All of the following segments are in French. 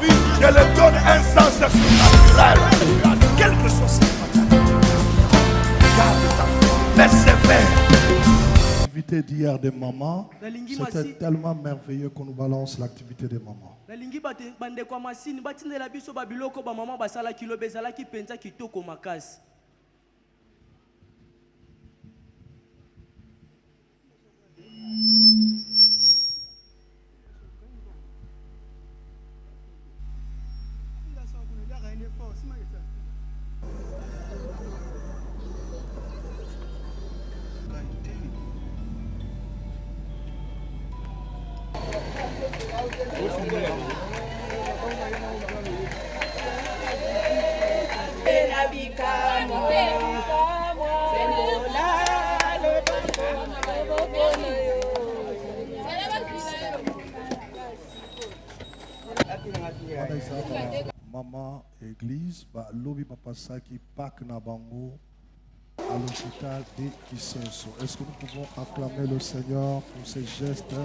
vie, je leur donne un sens surnaturel. Quel que soit ce matin, garde ta foi, persévère. L'activité d'hier de maman, c'était tellement merveilleux qu'on nous balance l'activité de maman. Maman église, lobi papa saki pak na bango à l'hôpital de Kisenso. Est-ce que nous pouvons acclamer le Seigneur pour ces gestes?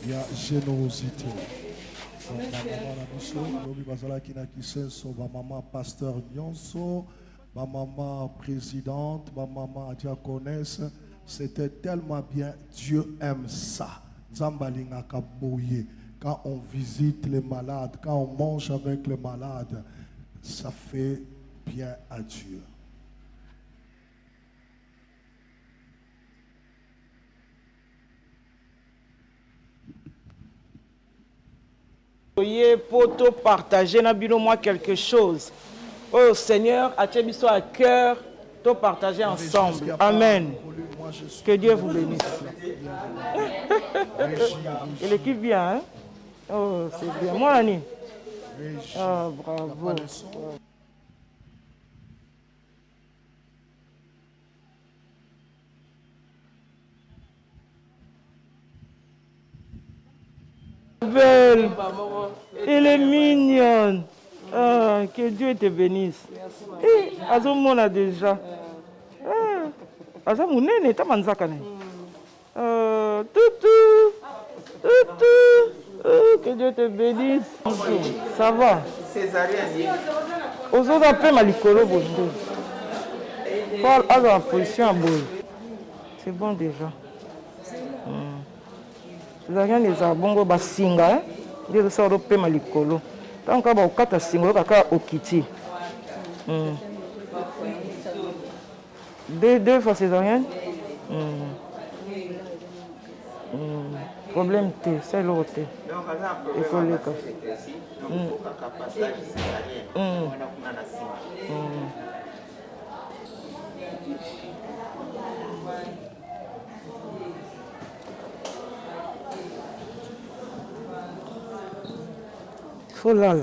Il y a générosité. Donc, maman na biso, lobi bazala ki na Kisenso, maman pasteur Nyonso, maman présidente, maman diaconesse, c'était tellement bien. Dieu aime ça. Zambalinga kaboye. Quand on visite les malades, quand on mange avec les malades, ça fait bien à Dieu. Soyez poto partager na bino moi quelque chose. Oh Seigneur, atteins-nous à cœur, to partager ensemble. Amen. Que Dieu vous bénisse. Et l'équipe vient, hein? Oh, c'est bien. Moi, Annie. Ah, bravo. Belle. Elle est mignonne. Ah, que Dieu te bénisse. Et Azomon a déjà. Azamounene est à Manzakane. Toutou. Toutou. Que Dieu te bénisse. Ça va. Aux autres, après, Malikolo, bonjour. Paul a la position à boule. C'est bon déjà. Césarien, les abongos, basinga, hein. Ils sont européens, Malikolo. Tant qu'on va au kata singo, kaka au kiti. Deux fois césarienne. Problème T, c'est l'autre. Il faut le cas. Faut là.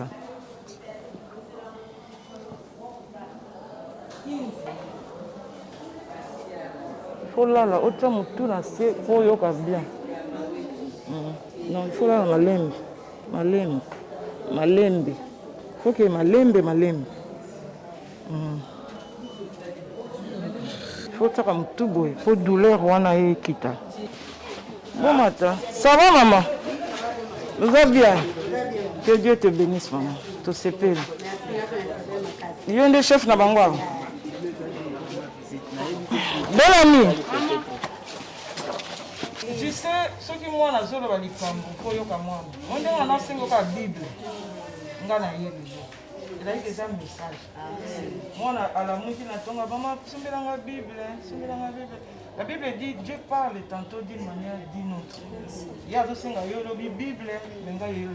Faut là, autant tout là, c'est pour yoka bien. Non, il faut là malembe. Il faut que malembe. Il faut que comme tout boy, il faut douleur wana et kita. Bon matin. Ça va maman? Vous allez bien? Que Dieu te bénisse maman. Tout se pèle. Il y a un des chefs na bangwa. Belle amie. Tu sais, ceux qui m'ont la zone de l'Ikambo, pour yo comme moi. On dit on a cinq la Bible. On a eu il a eu des messages. Moi à la moitié na tonga maman, c'est la Bible, La Bible dit Dieu parle tantôt d'une manière d'une autre. Il y a aussi la Bible, mais il y a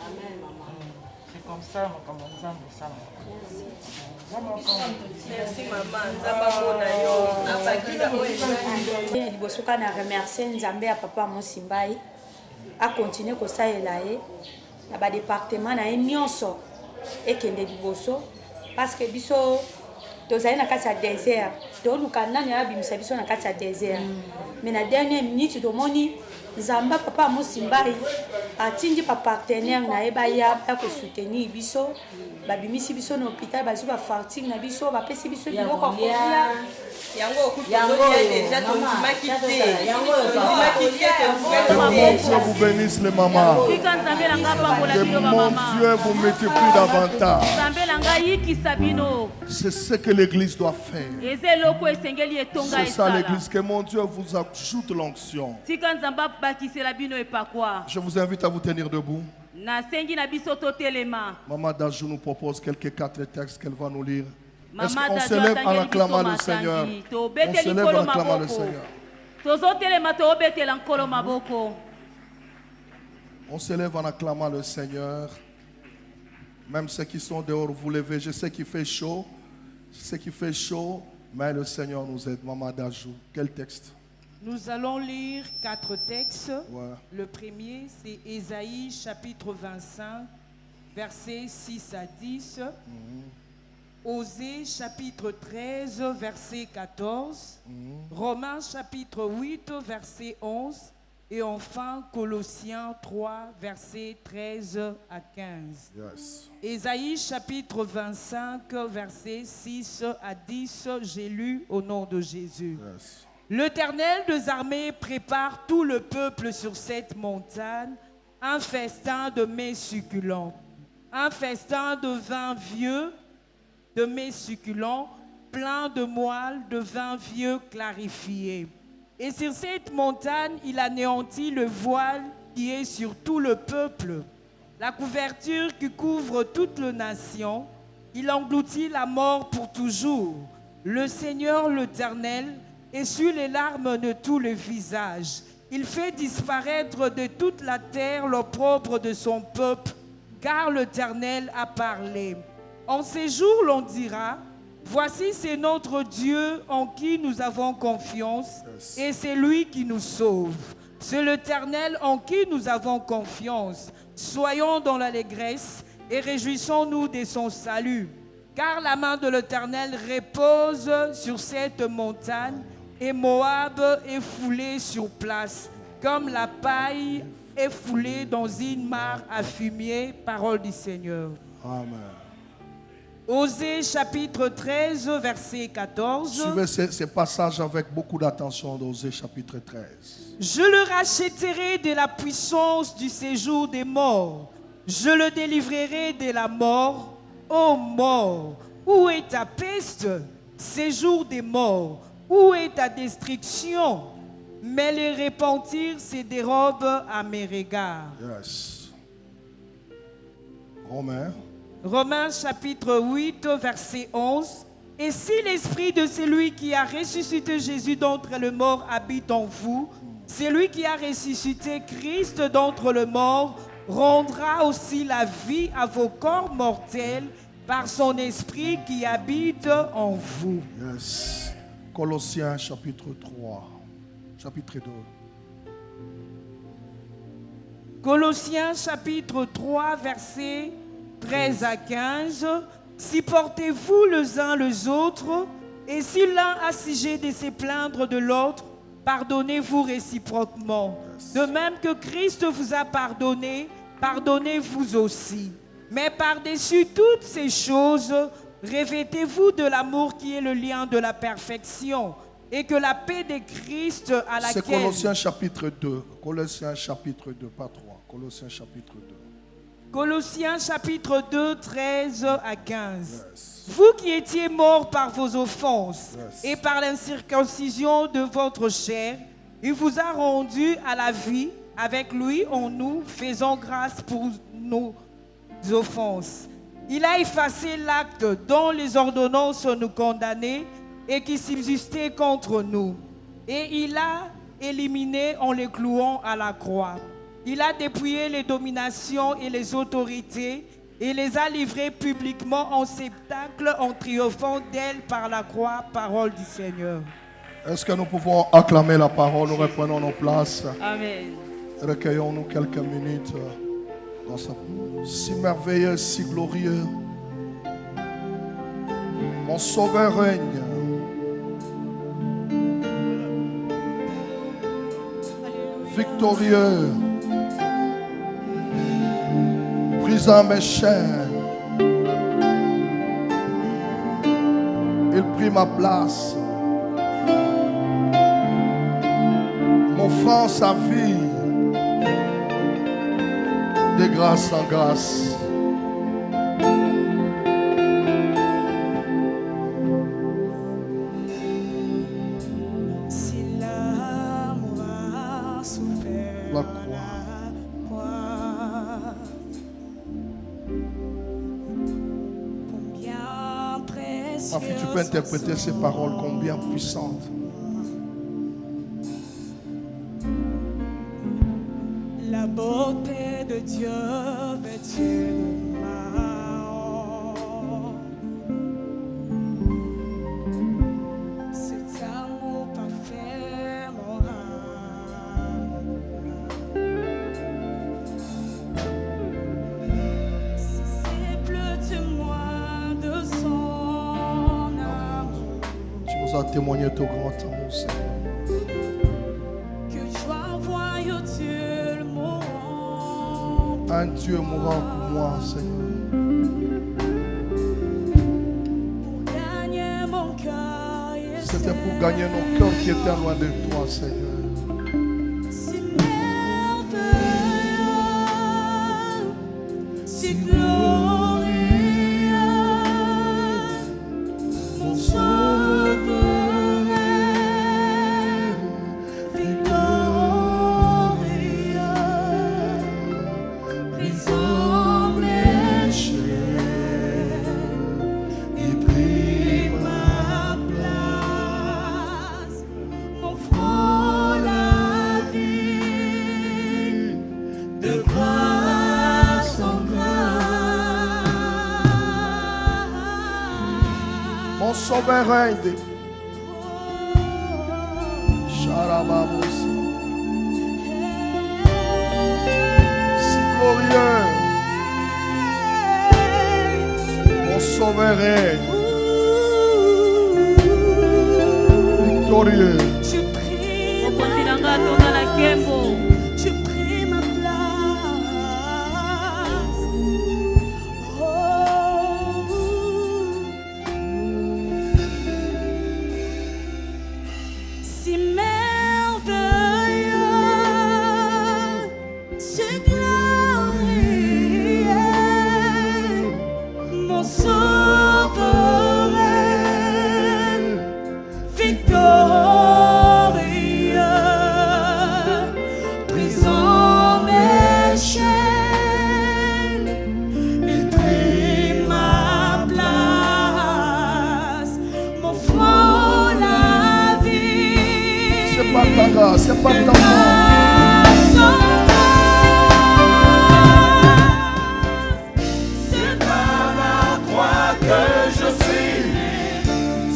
Amen maman. C'est comme ça comme ça Merci maman, Libosoka na remercier Nzambe ya papa Mosimbai a continuer ko saela ye na ba département na nyonso ekende liboso parce que biso tozali na kati ya désert toluka nani abimisa biso na kati ya désert mais na dernière minute tomoni nzamba papa mosimbai atindi pa partenaire na ye baya bakosoutenir biso babimisi biso na hôpital bazwi bafarting na biso bapesi biso biloko kolia Dieu vous bénisse les mamans. Que mon Dieu vous multiplie davantage. C'est ce que l'église doit faire. C'est ça l'église, que mon Dieu vous ajoute l'onction. Je vous invite à vous tenir debout. Maman Dajou nous propose quelques 4 textes qu'elle va nous lire. Est-ce qu'on se lève en acclamant le Seigneur? On se lève en acclamant le Seigneur. On se lève en acclamant le Seigneur. Même ceux qui sont dehors, vous levez. Je sais qu'il fait chaud. Je sais qu'il fait chaud, mais le Seigneur nous aide. Maman Dajou, quel texte? Nous allons lire 4 textes. Ouais. Le premier, c'est Ésaïe chapitre 25, versets 6 à 10. Osée chapitre 13, verset 14. Romains chapitre 8, verset 11. Et enfin, Colossiens 3, versets 13 à 15. Yes. Ésaïe chapitre 25, versets 6 à 10. J'ai lu au nom de Jésus. Yes. L'Éternel des armées prépare tout le peuple sur cette montagne un festin de mets succulents, un festin de vin vieux, de mets succulents, plein de moelle, de vin vieux clarifié. Et sur cette montagne, il anéantit le voile qui est sur tout le peuple, la couverture qui couvre toute la nation. Il engloutit la mort pour toujours. Le Seigneur l'Éternel essuie les larmes de tous les visages. Il fait disparaître de toute la terre l'opprobre de son peuple, car l'Éternel a parlé. En ces jours, l'on dira, voici c'est notre Dieu en qui nous avons confiance, et c'est lui qui nous sauve. C'est l'Éternel en qui nous avons confiance. Soyons dans l'allégresse et réjouissons-nous de son salut. Car la main de l'Éternel repose sur cette montagne, et Moab est foulé sur place, comme la paille est foulée dans une mare à fumier. Parole du Seigneur. Amen. Osée chapitre 13, verset 14. Suivez ces passages avec beaucoup d'attention d'Osée chapitre 13. Je le rachèterai de la puissance du séjour des morts. Je le délivrerai de la mort. Ô mort, où est ta peste? Séjour des morts, où est ta destruction? Mais le repentir se dérobe à mes regards. Yes. Romains. Romains chapitre 8, verset 11. Et si l'esprit de celui qui a ressuscité Jésus d'entre les morts habite en vous, celui qui a ressuscité Christ d'entre les morts rendra aussi la vie à vos corps mortels par son esprit qui habite en vous. Yes. Colossiens chapitre 3, chapitre 2. Colossiens chapitre 3, versets 13 à 15. Si portez-vous les uns les autres, et si l'un a sujet de se plaindre de l'autre, pardonnez-vous réciproquement. De même que Christ vous a pardonné, pardonnez-vous aussi. Mais par-dessus toutes ces choses, revêtez-vous de l'amour qui est le lien de la perfection, et que la paix de Christ à laquelle... C'est Colossiens chapitre 2. Colossiens chapitre 2, pas 3. Colossiens chapitre 2. Colossiens chapitre 2, 13 à 15. Yes. Vous qui étiez morts par vos offenses Yes. et par l'incirconcision de votre chair, il vous a rendus à la vie avec lui en nous, faisant grâce pour nos offenses. Il a effacé l'acte dont les ordonnances nous condamnaient et qui subsistait contre nous. Et il a éliminé en les clouant à la croix. Il a dépouillé les dominations et les autorités et les a livrées publiquement en spectacle en triomphant d'elles par la croix. Parole du Seigneur. Est-ce que nous pouvons acclamer la parole? Nous reprenons nos places. Amen. Recueillons-nous quelques minutes dans ce si merveilleux, si glorieux. Mon sauveur règne. Victorieux. Brisant mes chaînes. Il prit ma place. M'offrant sa vie. De grâce en grâce. La croix. Ma fille, tu peux interpréter ces paroles combien puissantes. La beauté de Dieu vêtue de marron. Cet amour parfait, mon âme. Si c'est le témoin de son amour. Tu nous as témoigné ton grand amour, Seigneur. Un Dieu mourant pour moi, Seigneur. C'était pour gagner nos cœurs qui étaient loin de toi, Seigneur. Si merveilleux, si glorieux, mon sauveur est victorieux. Brisant mes chaînes, il prit ma place, m'offrant la vie, de grâce en grâce. Mon sauveur règne. Charababos. Si glorieux. Mon sauveur règne. Victorieux. Je prie Mon continent a tourné la Kembo. je prie ma place. Oh, si merveilleux, si glorieux, mon sauveur est victorieux, brisant mes chaînes, il prit ma place, m'offrant la vie. C'est pas ta grâce, c'est pas ta mort. C'est par la croix que je suis,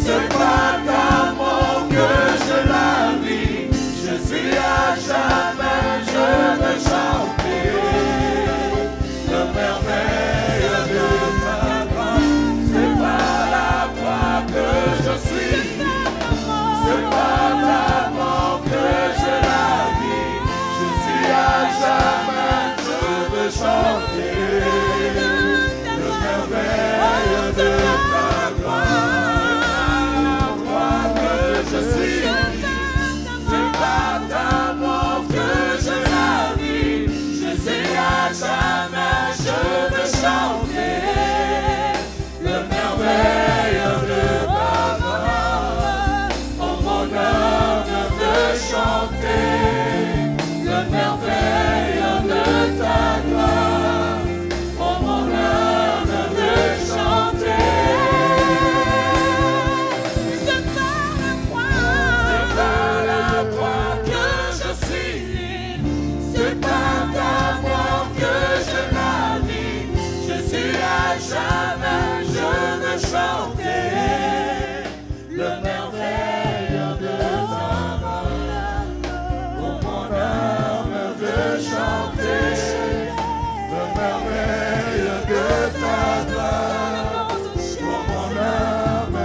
c'est par ta mort que je la vis. Je suis à jamais, je veux chanter le merveille de ta grâce. C'est par la croix que je suis, c'est par ta mort que je la vis. Je suis à jamais, je veux chanter le merveille de ta grâce. La croix que je suis, c'est par ta mort que je la vis. Je suis à jamais, je veux chanter le merveille de ta grâce. Oh, mon âme veut chanter le merveille de ta grâce. Oh, mon âme veut chanter. C'est par la croix que je suis, c'est par ta mort que je la vis. Je suis à jamais, je veux chanter le merveille de ta grâce. Oh, mon âme veut chanter le merveille de ta grâce. Oh, mon âme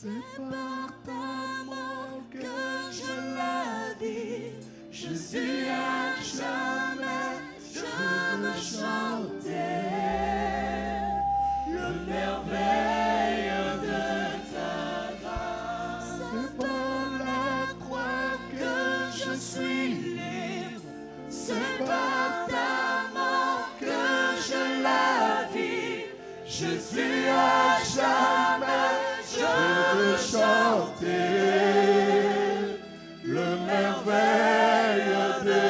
C'est par ta mort que je la vis. Jésus, à jamais, je veux chanter le merveille de ta grâce. C'est par la croix que je suis libre. C'est par ta mort que je la vis. Jésus, à jamais, je veux chanter le merveille de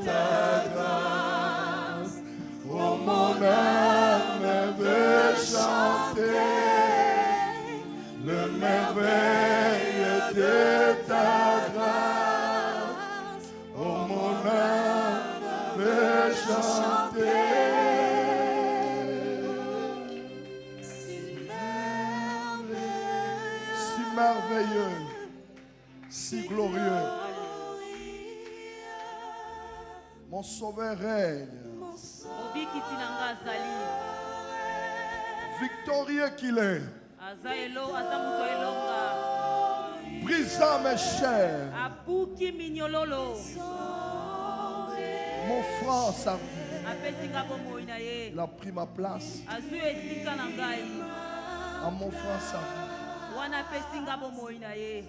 ta grâce. Oh, mon âme veut chanter le merveille de ta grâce. Oh, mon âme veut chanter. Si merveilleux, si glorieux. Mon sauveur règne. Obikiti nanga azali. Victorieux qu'il est, Aza muto elonga. brisant mes chairs, Abuki minyololo. mon franc sa vie. Apesi nga bomoi na ye. Il a pris ma place Azwi esika na ngai. à mon franc sa vie. Wana apesi nga bomoi na ye.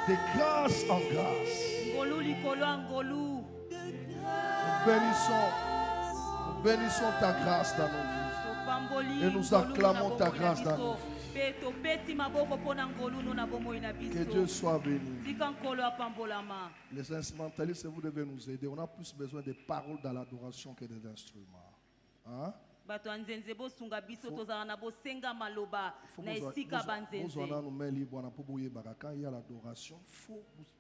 De grâce en grâce, Ngolu likolo ya ngolu. nous bénissons ta grâce dans nos vies. Topamboli Et nous ngolu acclamons na ta bomoi na grâce dans biso. nos Pe topeti maboko mpona ngolu no na bomoi na biso. Que Dieu soit béni. Tika nkolo apambolama. Les instrumentalistes, vous devez nous aider. On a plus besoin de paroles dans l'adoration que des instruments. Hein? Bato ya nzenze bosunga biso tozala na bosenga maloba na esika Quand banzenze. il y a l'adoration,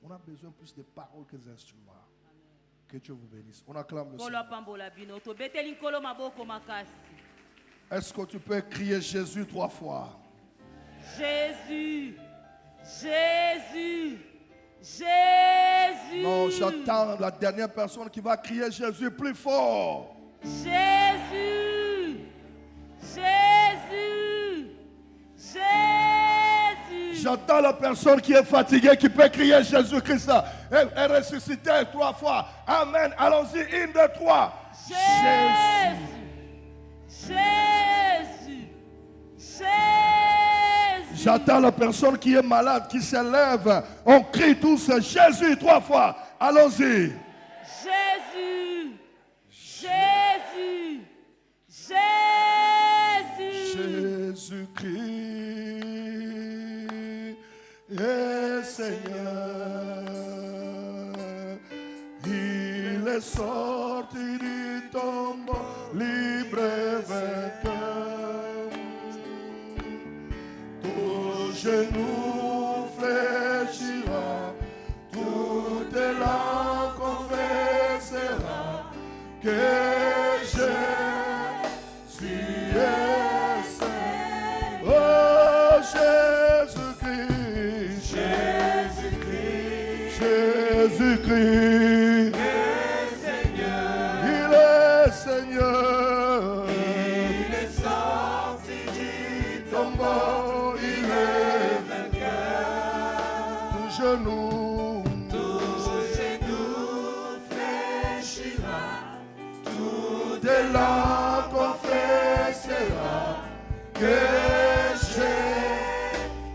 on a besoin plus de paroles que des instruments. Que Dieu vous bénisse. On acclame le Nkolo Seigneur. apambola bino tobeteli nkolo maboko makasi. Est-ce que tu peux crier Jésus 3 fois? Jésus, Jésus, Jésus. Non, j'attends la dernière personne qui va crier Jésus plus fort. Jésus, Jésus, Jésus. J'attends la personne qui est fatiguée, qui peut crier Jésus-Christ. Elle est ressuscitée 3 fois. Amen. Allons-y, 1, 2, 3. Jésus, Jésus, Jésus. J'attends la personne qui est malade, qui s'élève. On crie tous Jésus 3 fois. Allons-y. Jésus, Jésus, Jésus. Jésus-Christ est Seigneur. Il est sorti du tombeau, libre et vainqueur. Tout genou fléchira, toute langue confessera que Jésus est Saint. Oh Jésus-Christ, Jésus-Christ, Jésus-Christ, il est Seigneur. Il est sorti du tombeau, il est vainqueur. Tout genou fléchira, toute langue confessera que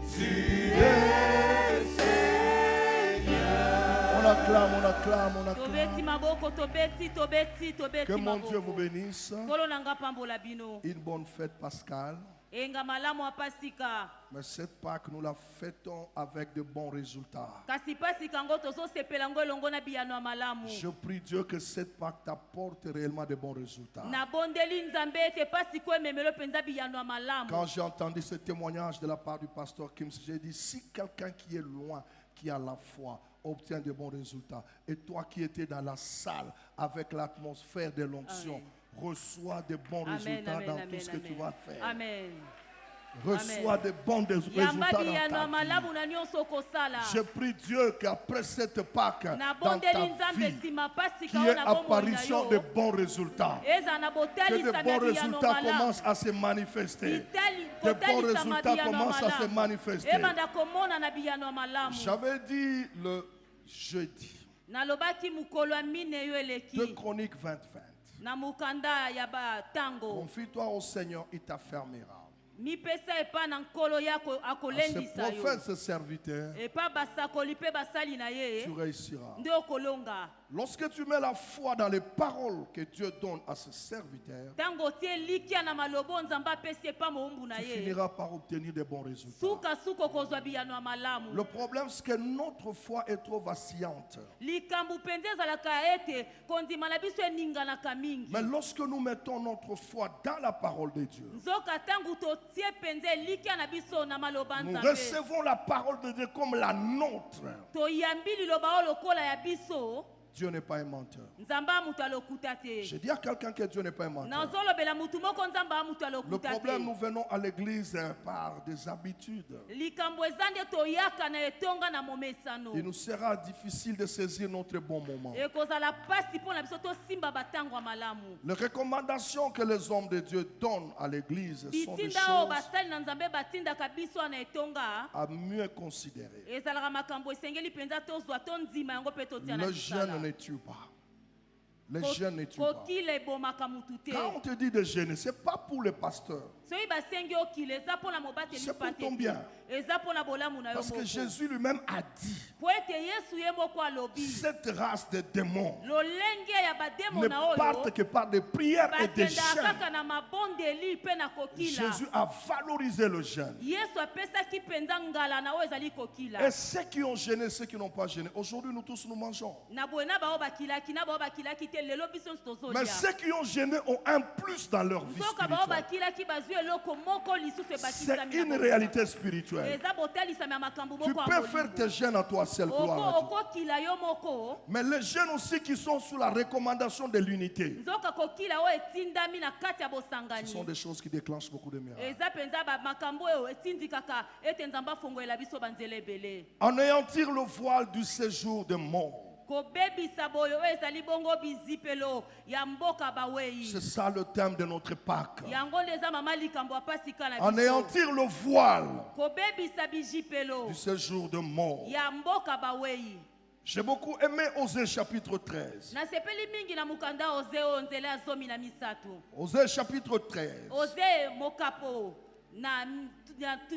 Jésus est Seigneur. On acclame, on acclame, on acclame. Tobeti maboko, tobeti, tobeti, tobeti Que mon Dieu vous maboko. bénisse. Nkolo nanga pambola bino. Une bonne fête pascale. Enga malamu ya pasika. Mais cette Pâque, nous la fêtons avec de bons résultats. Kasi pasika ngo tozosepela ngo elongo na biyano ya malamu. Je prie Dieu que cette Pâque t'apporte réellement de bons résultats. Nabondeli nzambe ete pasika ememelo mpenza biyano ya malamu. Quand j'ai entendu ce témoignage de la part du pasteur Kim, j'ai dit, si quelqu'un qui est loin, qui a la foi, obtient de bons résultats, et toi qui étais dans la salle avec l'atmosphère de l'onction, reçois de bons résultats dans tout ce que tu vas faire. Amen. Reçois de bons résultats yamba dans biyano ta vie. malamu na nyonso okosala Je prie Dieu qu'après cette Pâque, dans ta nabondeli nzambe vie, nsima pasi qu'il y kao ait na bomoi na apparition yo de bons résultats. eza na Que de botalisami bons ya biyano résultats malamu commencent à se manifester. De bons kotalisama résultats biyano commencent à se malamu manifester. ebanda komona na biyano malamu J'avais dit le jeudi, nalobaki mokolo ya mine yo 2 eleki Chroniques 20-20. na mokanda ya batango Confie-toi au Seigneur, il t'affermira. mipesa epa na nkolo yako À ce akolendisa yo prophète, ce serviteur, epa basakoli mpe basali na ye tu réussiras. nde okolonga Lorsque tu mets la foi dans les paroles que Dieu donne à ce serviteur, ntango otie likia na malobo nzambe apesi epa mowumbu na tu ye finiras par obtenir de bons résultats. sukasuka okozwa biyano ya malamu Le problème, c'est que notre foi est trop vacillante. likambo mpenza ezalaka ete kondima na biso eninganaka mingi Mais lorsque nous mettons notre foi dans la parole de Dieu, nzoka ntango totie mpenza elikia na biso na maloba nous nzambe recevons la parole de Dieu comme la nôtre. toyambi liloba oyo lokola ya biso Dieu n'est pas un menteur. nzambe amutu alokuta te Je dis à quelqu'un que Dieu n'est pas un menteur. nazolobela mutu moko nzambe amutu Le alokuta problème, nous te venons à l'église par des habitudes. likambo eza nde toyaka na etonga na momesano Il nous sera difficile de saisir notre bon moment. ekozala pasi mpo na biso tosimba batango ya malamu Les recommandations que les hommes de Dieu donnent à l'église sont des bitinda oyo choses basali na nzambe batindaka biso na etonga à mieux considérer. ezalaka makambo esengeli mpenza tozwa tondima yango mpe totia na Le jeûne misala ne tue pas. Le jeûne ne tue pas. kokila ebomaka mutu te Quand on te dit de jeûner, ce n'est pas pour les pasteurs. soki basengi okila eza mpo na mobateli C'est pour mpa ton te bien. eza mpo na bolamu na yo Parce que moko Jésus lui-même a dit, po ete yesu ye moko alobi cette race de démons lolenge ya bademo ne na oyo partent que par des prières et des bakendaka jeûnes. kaka na mabondeli mpe na kokila Jésus a valorisé le jeûne. yesu apesaki mpenza ngala na oyo ezali kokila Et ceux qui ont gêné, ceux qui n'ont pas gêné, aujourd'hui nous tous nous mangeons. na boye na bao bakilaki na bao bakilaki te lelo biso nyonso Mais tozolia ceux qui ont gêné ont un plus dans leur vie mboka bao spirituelle. bakilaki bazwi eloko moko lisusu C'est ebakisami une na réalité spirituelle. eza botalisami ya makambo Tu moko peux faire tes jeûnes à toi seul, gloire à Dieu. okokila yo moko Mais les jeunes aussi qui sont sous la recommandation de l'unité, nzoka kokila oyo etindami na kati ya ce sont bosangani des choses qui déclenchent beaucoup de miracles. eza mpenza makambo oyo etindikaka ete nzambe afongolela biso banzela ebele Anéantir le voile du séjour de mort. kobebisa boyo oyo ezali bongo bizipelo ya mboka bawei C'est ça le thème de notre Pâque. yango nde eza mama likambo ya pasika na biso Anéantir le voile kobebisa bijipelo du séjour de mort. ya mboka bawei J'ai beaucoup aimé Osée chapitre 13. nasepeli mingi na mokanda oze oyo nzela ya zomi na misato Osée chapitre 13. oze mokapo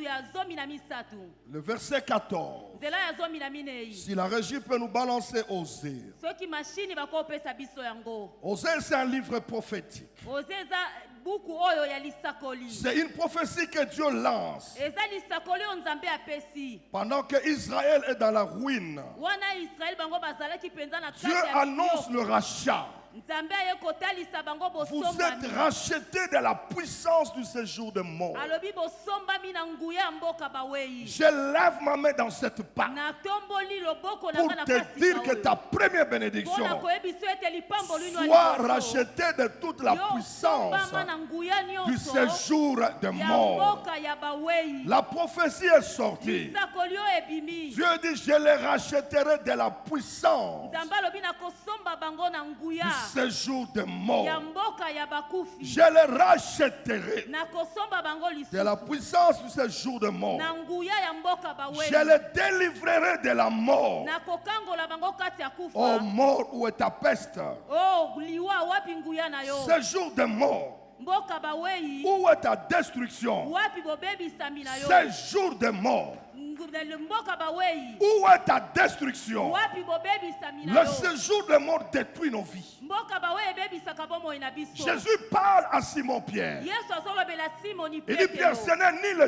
ya zomi na misato Le verset 14. nzela ya zomi na minei Si la régie peut nous balancer Osée. soki mashini bakopesa biso yango Osée, c'est un livre prophétique. oze eza buku oyo ya lisakoli C'est une prophétie que Dieu lance eza lisakoli oyo nzambe apesi pendant que Israël est dans la ruine. wana israeli bango bazalaki mpenza na kati Dieu ya annonce biloko. le rachat. nzambe aye kotalisa bango Vous bosombami êtes rachetés de la puissance du séjour de mort. alobi bosombami na nguya ya mboka bawei Je lève ma main dans cette Pâque natomboli loboko na pour nga na te pasi dire na que oyo. ta première mpona bénédiction koyebiso ete lipambo lino soit rachetée de toute la yo puissance sombama na nguya du nyonso séjour de ya mort. mboka ya bawei La prophétie est sortie. lisakoli oyo ebimi Dieu dit, je les rachèterai de la puissance nzambe alobi na kosomba bango na nguya du séjour de ya mort. mboka ya bakufi Je les rachèterai na kosomba bango de la lisusu puissance du séjour de mort. na nguya ya mboka bawei Je les délivrerai de la mort. na kokangola bango kati ya Oh kufa mort, où est ta peste? o liwa wapi nguya na yo Séjour de mort, mboka bawei où est ta destruction? wapi bobebisami na yo Séjour de mort, mboka bawei où est ta destruction? wapi bobebisami na Le yo séjour de mort détruit nos vies. mboka bawei ebebisaka bomoi na biso Jésus parle à Simon-Pierre. yesu azolobela simoni Il dit, Pierre, ce petelo n'est ni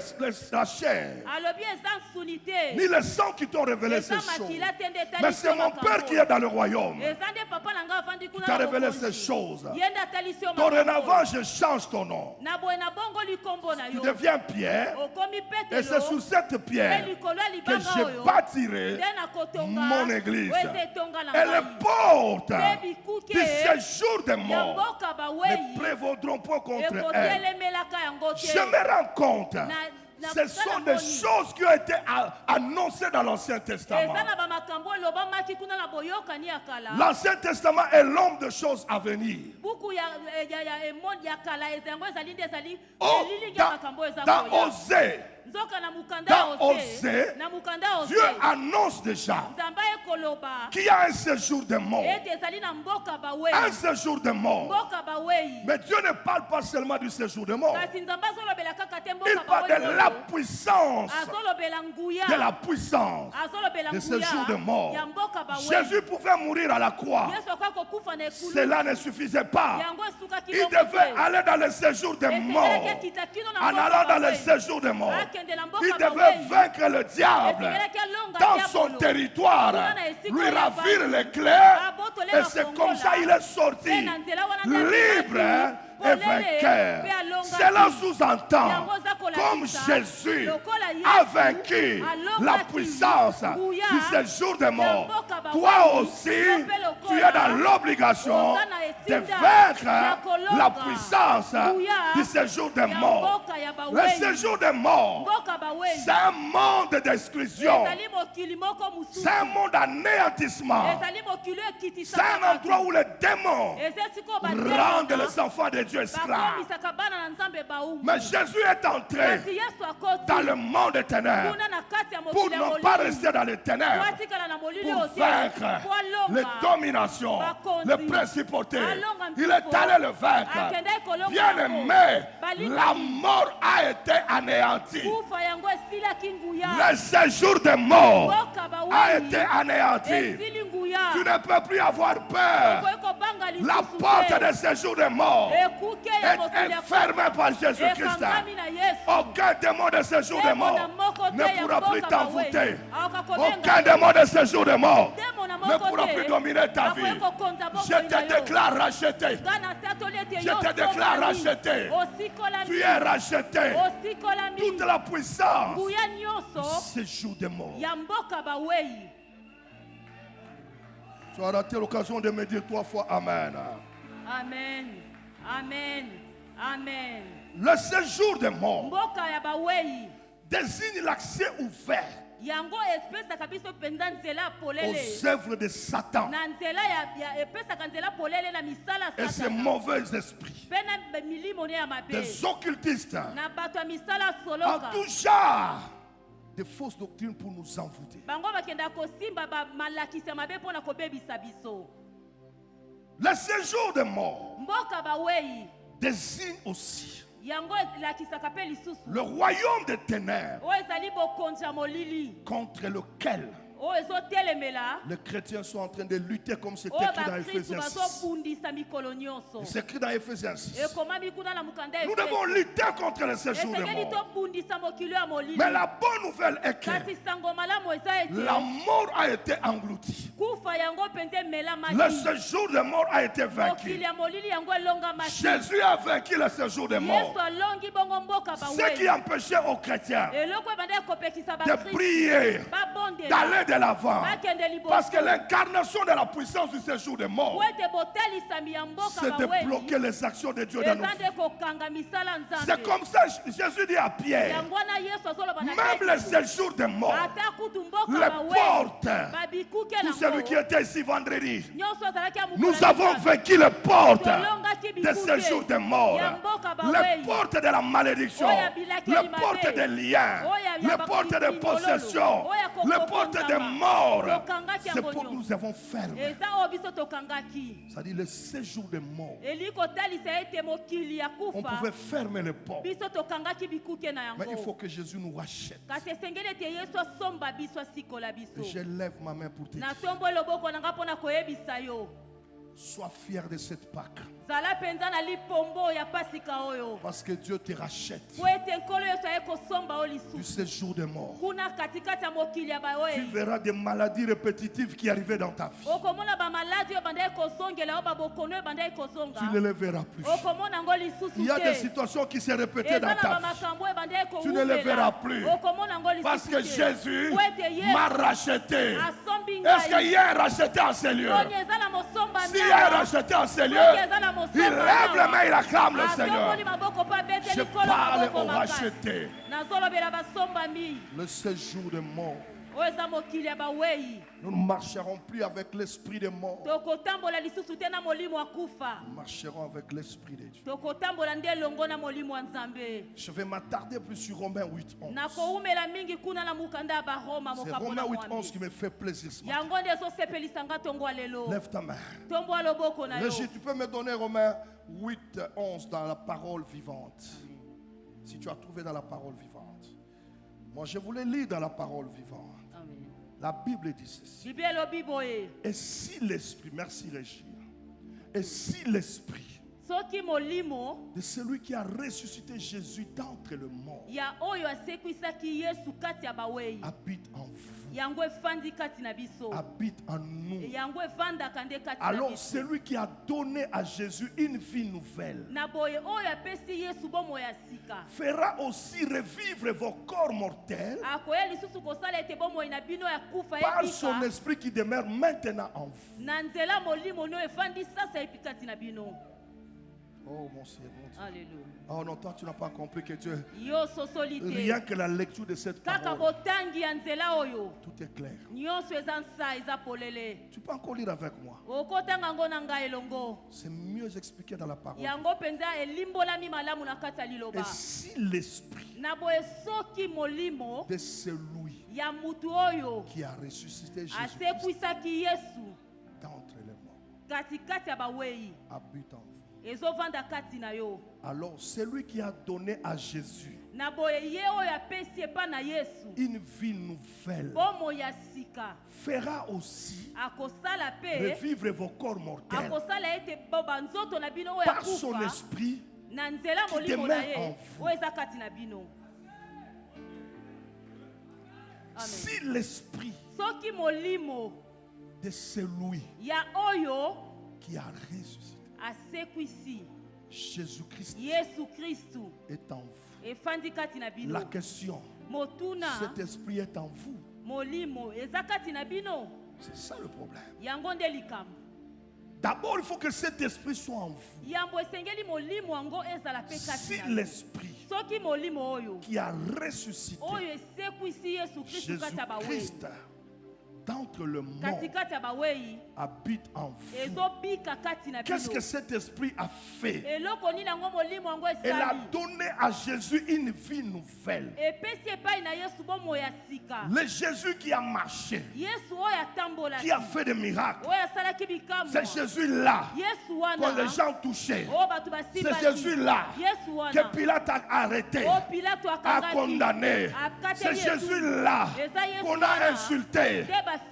la chair, alobi eza nsuni te ni le sang qui t'ont révélé eza ces choses. makila te nde etali Mais c'est yo mon makambo. Père qui est dans le royaume. eza nde papa na ngai avandi kuna t'a na révélé bokonzi. ces choses. ye nde atalisi yo Dorénavant, makambo. je change ton nom. na boye na bongo likombo na Tu yo deviens Pierre. okomi Et c'est sur petelo cette mpe pierre likolo ya que libanga je oyo bâtirai nde nakotonga mon église. oyo eza etonga na Et les ngai portes mpe bikuke du séjour de ya mort mboka ne bawei prévaudront point contre elle. ekotelemelaka yango te Je me rends compte na Ce sont des choses qui ont été annoncées dans l'Ancien Testament. L'Ancien Testament est l'homme de choses à venir. Dans Osée, Dieu annonce déjà qu'il y a un séjour de mort. Un séjour de mort. Mais Dieu ne parle pas seulement du séjour de mort. Il parle de la puissance. De la puissance de séjour de mort. Jésus pouvait mourir à la croix. Cela ne suffisait pas. Il devait aller dans le séjour de mort. En allant dans le séjour de mort, il devait vaincre le diable dans son territoire, lui ravir les clés, et c'est comme ça qu'il est sorti libre et vainqueur. Cela sous-entend, comme Jésus a vaincu la puissance du séjour de mort, toi aussi, tu es dans l'obligation de vaincre la puissance du séjour de mort. Le séjour de mort, c'est un monde d'exclusion, c'est un monde d'anéantissement, c'est un endroit où les démons rendent les enfants de Dieu esclaves. Mais Jésus est entré dans le monde des ténèbres pour ne pas rester dans les ténèbres, pour vaincre les dominations, les principautés. Il est allé le vaincre. Bien aimé, la mort a été anéantie. Le séjour de mort a été anéanti. Tu ne peux plus avoir peur. La porte de séjour de mort est fermée par Jésus-Christ. Aucun démon de séjour de mort ne pourra plus t'envoûter. Aucun démon de séjour de mort ne pourra plus dominer ta vie. Je te déclare racheté. Je te déclare racheté. Tu es racheté. Toute la puissance du séjour de mort. Tu as raté l'occasion de me dire 3 fois Amen. Amen. Amen. Amen. Le séjour de mort désigne l'accès ouvert aux œuvres de Satan et ses mauvais esprits, des occultistes, en tout genre de fausses doctrines pour nous envoûter. Le séjour de mort désigne aussi le royaume des ténèbres contre lequel les chrétiens sont en train de lutter, comme c'est écrit dans Éphésiens 6. C'est écrit dans Éphésiens 6. Nous devons lutter contre le séjour de mort. Mais la bonne nouvelle est que la mort a été engloutie. Le séjour de mort a été vaincu. Jésus a vaincu le séjour de mort. Ce qui empêchait aux chrétiens de prier, d'aller de l'avant, parce que l'incarnation de la puissance du séjour de mort, c'est de bloquer les actions de Dieu dans nos vies. C'est comme ça Jésus dit à Pierre, même le séjour de mort, les portes, tout celui qui était ici vendredi, nous avons vaincu les portes de séjour de mort, les portes de la malédiction, les portes des liens, les portes de possession, les portes de mort. C'est pour nous avons fermé. C'est-à-dire le séjour de mort. On pouvait fermer les portes. Mais il faut que Jésus nous rachète. Et je lève ma main pour te dire, sois fier de cette Pâque. Parce que Dieu te rachète du séjour de mort. Tu verras des maladies répétitives qui arrivaient dans ta vie. Tu ne les verras plus. Il y a des situations qui se répétaient dans ta vie. Tu ne les verras plus. Parce que Jésus m'a racheté. Est-ce qu'il y a un racheté en ces lieux? Si prière jetée en ces lieux, il lève les mains, il acclame le Seigneur. Je parle aux rachetés. Le séjour des morts. Nous ne marcherons plus avec l'esprit des morts. Nous marcherons avec l'esprit de Dieu. Je vais m'attarder plus sur Romains 8, 11. C'est Romains 8, 11 qui me fait plaisir ce matin. Lève ta main. Régis, tu peux me donner Romains 8, 11 dans la parole vivante. Si tu as trouvé dans la parole vivante. Moi, je voulais lire dans la parole vivante. La Bible dit ceci. Et si l'esprit, merci Régis, et si l'esprit de celui qui a ressuscité Jésus d'entre les morts habite en vous, habite en nous, alors celui qui a donné à Jésus une vie nouvelle fera aussi revivre vos corps mortels par son esprit qui demeure maintenant en vous. Oh mon Seigneur. Alléluia. Oh non, toi tu n'as pas compris que Dieu, rien que la lecture de cette parole, tout est clair. Tu peux encore lire avec moi. C'est mieux expliqué dans la parole. Et si l'esprit de celui qui a ressuscité Jésus d'entre les morts habite en vous, alors celui qui a donné à Jésus une vie nouvelle fera aussi revivre vos corps mortels par son esprit qui demeure en vous. Si l'esprit de celui qui a ressuscité Jésus-Christ est en vous. La question, cet esprit est en vous. C'est ça le problème. D'abord, il faut que cet esprit soit en vous. Si l'esprit qui a ressuscité Jésus-Christ d'entre le monde habite en vous, qu'est-ce que cet esprit a fait? Elle a donné à Jésus une vie nouvelle. Le Jésus qui a marché, qui a fait des miracles, c'est Jésus-là que les gens touchaient. C'est Jésus-là que Pilate a arrêté, a condamné. C'est Jésus-là qu'on a insulté.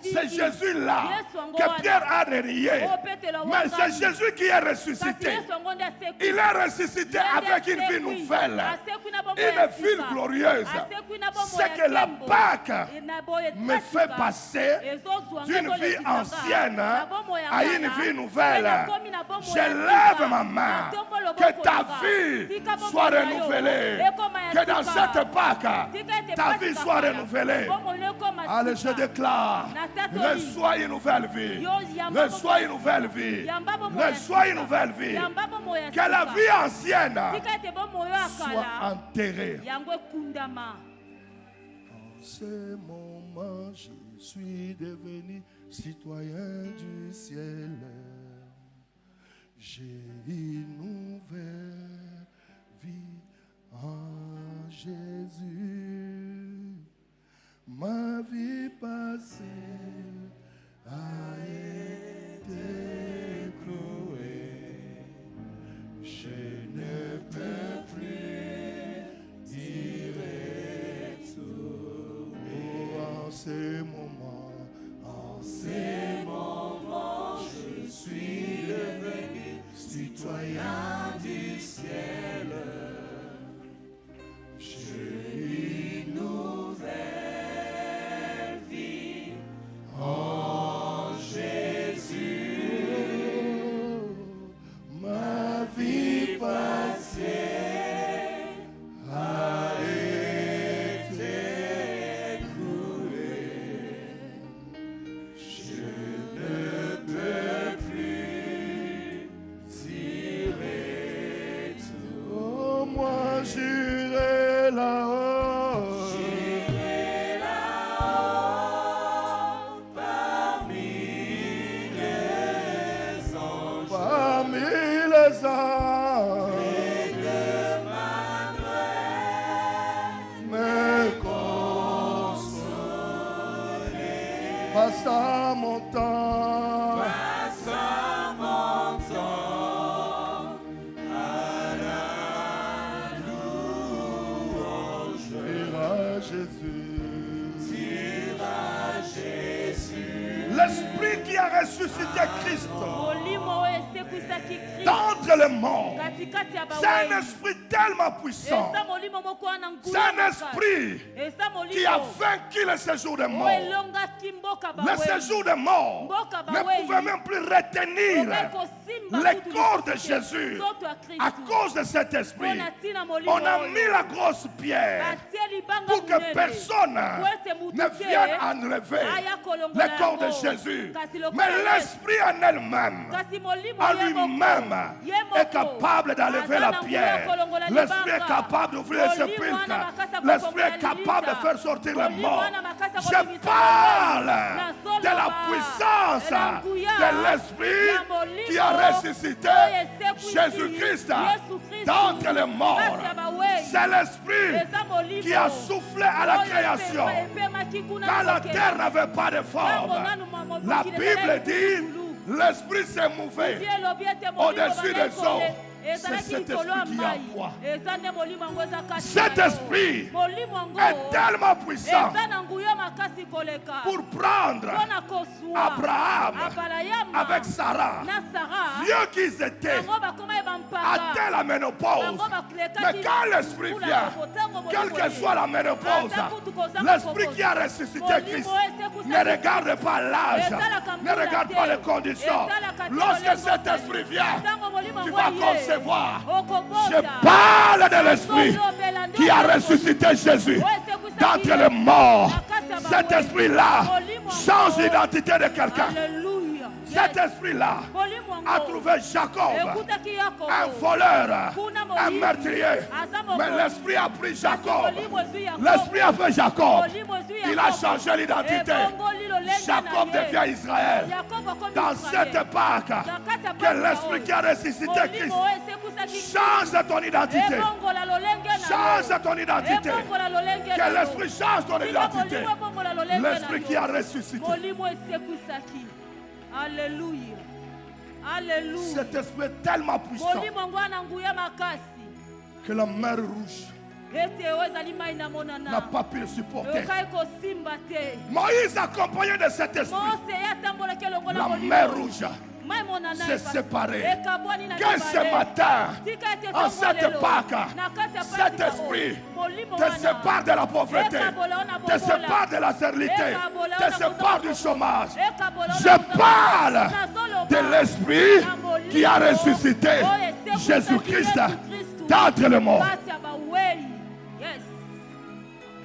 C'est Jésus-là que Pierre a renié. Mais c'est Jésus qui est ressuscité. Il est ressuscité avec une vie nouvelle, une vie glorieuse. C'est que la Pâque me fait passer d'une vie ancienne à une vie nouvelle. Je lève ma main, que ta vie soit renouvelée, que dans cette Pâque ta vie soit renouvelée. Allez, je déclare, reçois une nouvelle vie, reçois une nouvelle vie, reçois une nouvelle vie. Que la vie ancienne soit enterrée. En ce moment, je suis devenu citoyen du ciel. J'ai une nouvelle vie en Jésus. Ma vie passée a été clouée. Je ne peux plus y retourner. En ces moments, je suis devenu citoyen du ciel. J'ai une nouvelle vie en Jésus. Ma vie passée a été écoulée. à mon temps. Passe à mon temps à la louange. Ira Jésus. Ira Jésus. L'Esprit qui a ressuscité Christ d'entre les morts. C'est un esprit tellement puissant. C'est un esprit qui a vaincu le séjour des morts. Le séjour des morts ne pouvait même plus retenir les corps de Jésus. À cause de cet esprit, on a mis la grosse pierre pour que personne ne vienne enlever le corps de Jésus. Mais l'esprit en elle-même, en lui-même, est capable d'enlever la pierre. L'esprit est capable d'ouvrir les sépulcres. L'esprit est capable de faire sortir les morts. Je parle de la puissance de l'esprit qui a ressuscité Jésus-Christ d'entre les morts. C'est l'esprit qui a soufflé à la création quand la terre n'avait pas de forme. La Bible dit l'esprit s'est mouvé au-dessus des eaux. C'est cet esprit qui est en toi. Cet esprit est tellement puissant pour prendre Abraham avec Sarah, vieux qu'ils étaient, atteint la ménopause. Mais quand l'esprit vient, quelle que soit la ménopause, l'esprit qui a ressuscité Christ ne regarde pas l'âge, ne regarde pas les conditions. Lorsque cet esprit vient, tu vas concevoir. Je parle de l'esprit qui a ressuscité Jésus d'entre les morts. Cet esprit-là change l'identité de quelqu'un. Cet esprit-là a trouvé Jacob, un voleur, un meurtrier. Mais l'esprit a pris Jacob. L'esprit a fait Jacob. Il a changé l'identité. Jacob devient Israël. Dans cette époque, que l'esprit qui a ressuscité Christ change ton identité. Change ton identité. Que l'esprit change ton identité. L'esprit qui a ressuscité. Alléluia. Alléluia. Cet esprit est tellement puissant que la mer Rouge n'a pas pu le supporter. Moïse, accompagné de cet esprit, la mer Rouge s'est séparée. Que ce matin, en cette époque, cet esprit te sépare de la pauvreté, te sépare de la stérilité, te sépare du chômage. Je parle de l'esprit qui a ressuscité Jésus-Christ d'entre les morts.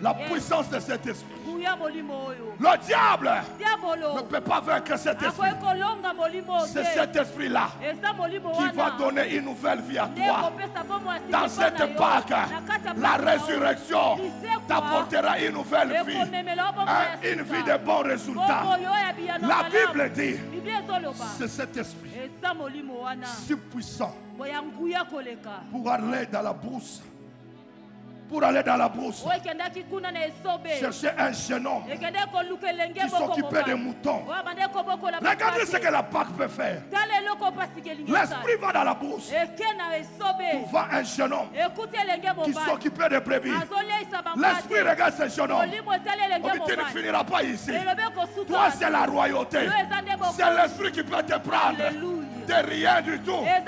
La puissance de cet esprit. Le diable ne peut pas vaincre cet esprit. C'est cet esprit-là qui va donner une nouvelle vie à toi. Dans cette époque, la résurrection t'apportera une nouvelle vie. Une vie de bons résultats. La Bible dit, c'est cet esprit si puissant pour aller dans la brousse. Pour aller dans la brousse, chercher un jeune homme qui s'occupait des moutons. Regardez ce que la Pâque peut faire. L'esprit va dans la brousse pour voir un jeune homme qui s'occupait des brebis. L'esprit regarde ce jeune homme. On dit, tu ne finiras pas ici. Toi, c'est la royauté. C'est l'esprit qui peut te prendre de rien du tout et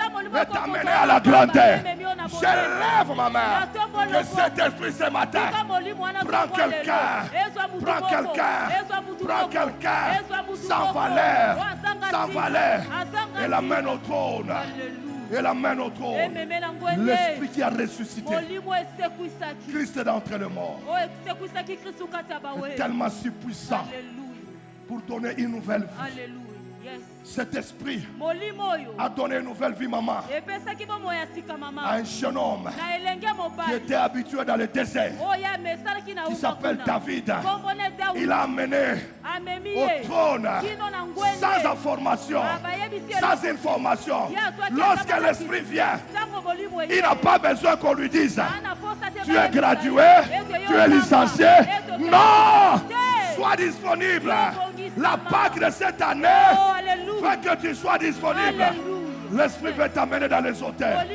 t'amener à la grandeur. Je lève ma main que cet esprit ce matin prend quelqu'un sans valeur et l'amène au trône. Et l'amène au trône. L'esprit qui a ressuscité Christ d'entre les morts est tellement si puissant pour donner une nouvelle vie. Cet esprit a donné une nouvelle vie, maman, à un jeune homme qui était habitué dans le désert, qui s'appelle David. Il a amené au trône sans information, sans information. Lorsque l'esprit vient, il n'a pas besoin qu'on lui dise tu es gradué, tu es licencié. Non! Sois disponible. La Pâque de cette année fait que tu sois disponible. L'Esprit veut t'amener dans les hôtels.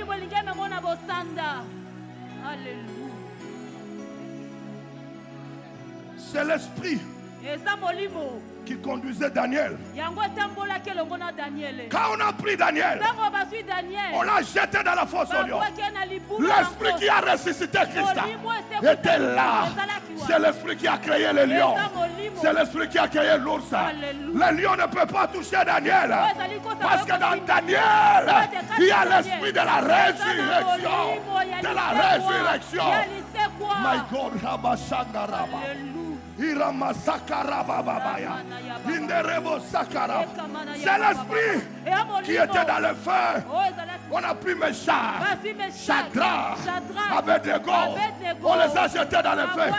C'est l'Esprit qui conduisait Daniel. Quand on a pris Daniel, on l'a jeté dans la fosse au lion. L'Esprit qui a ressuscité Christ était là. C'est l'Esprit qui a créé les lions. C'est l'Esprit qui a créé l'ours. Les lions ne peuvent pas toucher Daniel. Parce que dans Daniel, il y a l'Esprit de la résurrection. De la résurrection. My God, Rabashanga Rabba. C'est l'Esprit qui était dans le feu. On a pris Meshach, Shadrach, Abednego. On les a jetés dans le feu.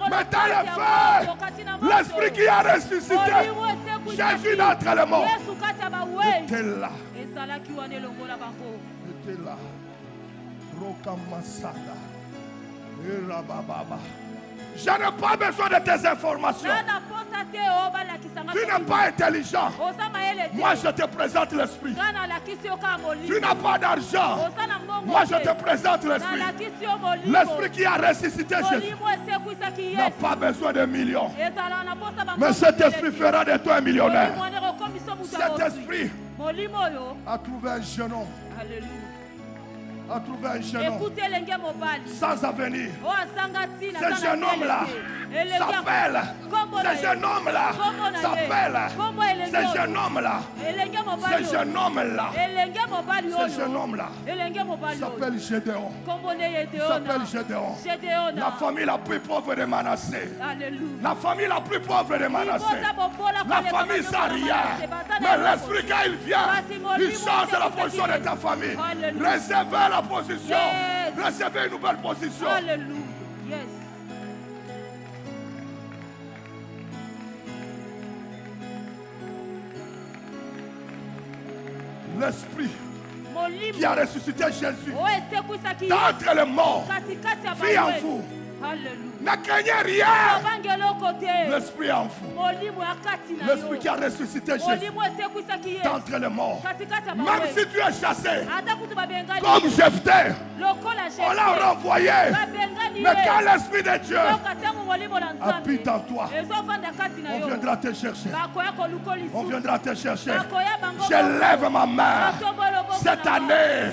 Mais dans le feu, l'Esprit qui a ressuscité Jésus d'entre les morts était là. Était là. Rokamasada. Irabababa. Je n'ai pas besoin de tes informations. Tu n'es pas intelligent. Moi je te présente l'Esprit. Tu n'as pas d'argent. Moi je te présente l'Esprit. L'Esprit qui a ressuscité Jésus n'a pas besoin de millions. Mais cet Esprit fera de toi un millionnaire. Cet Esprit a trouvé un jeune homme. A trouvé un jeune homme sans avenir. Ce jeune homme-là s'appelle. Ce jeune homme-là s'appelle. Ce jeune homme-là. Ce jeune homme-là. Ce jeune homme-là s'appelle Gédéon. Il s'appelle Gédéon. La famille la plus pauvre de Manassé. La famille la plus pauvre de Manassé. La famille sans rien. Mais l'Esprit quand il vient, il change la position de ta famille. Réservez la position. Recevez une nouvelle position. Alléluia. Yes. L'Esprit qui a ressuscité Jésus d'entre les morts vit en vous. Ne craignez rien. L'Esprit en vous. L'Esprit qui a ressuscité Jésus d'entre les morts. Même si tu es chassé, comme Jephthé, on l'a renvoyé. Mais quand l'Esprit de Dieu habite en toi, on viendra te chercher. On viendra te chercher. Je lève ma main. Cette année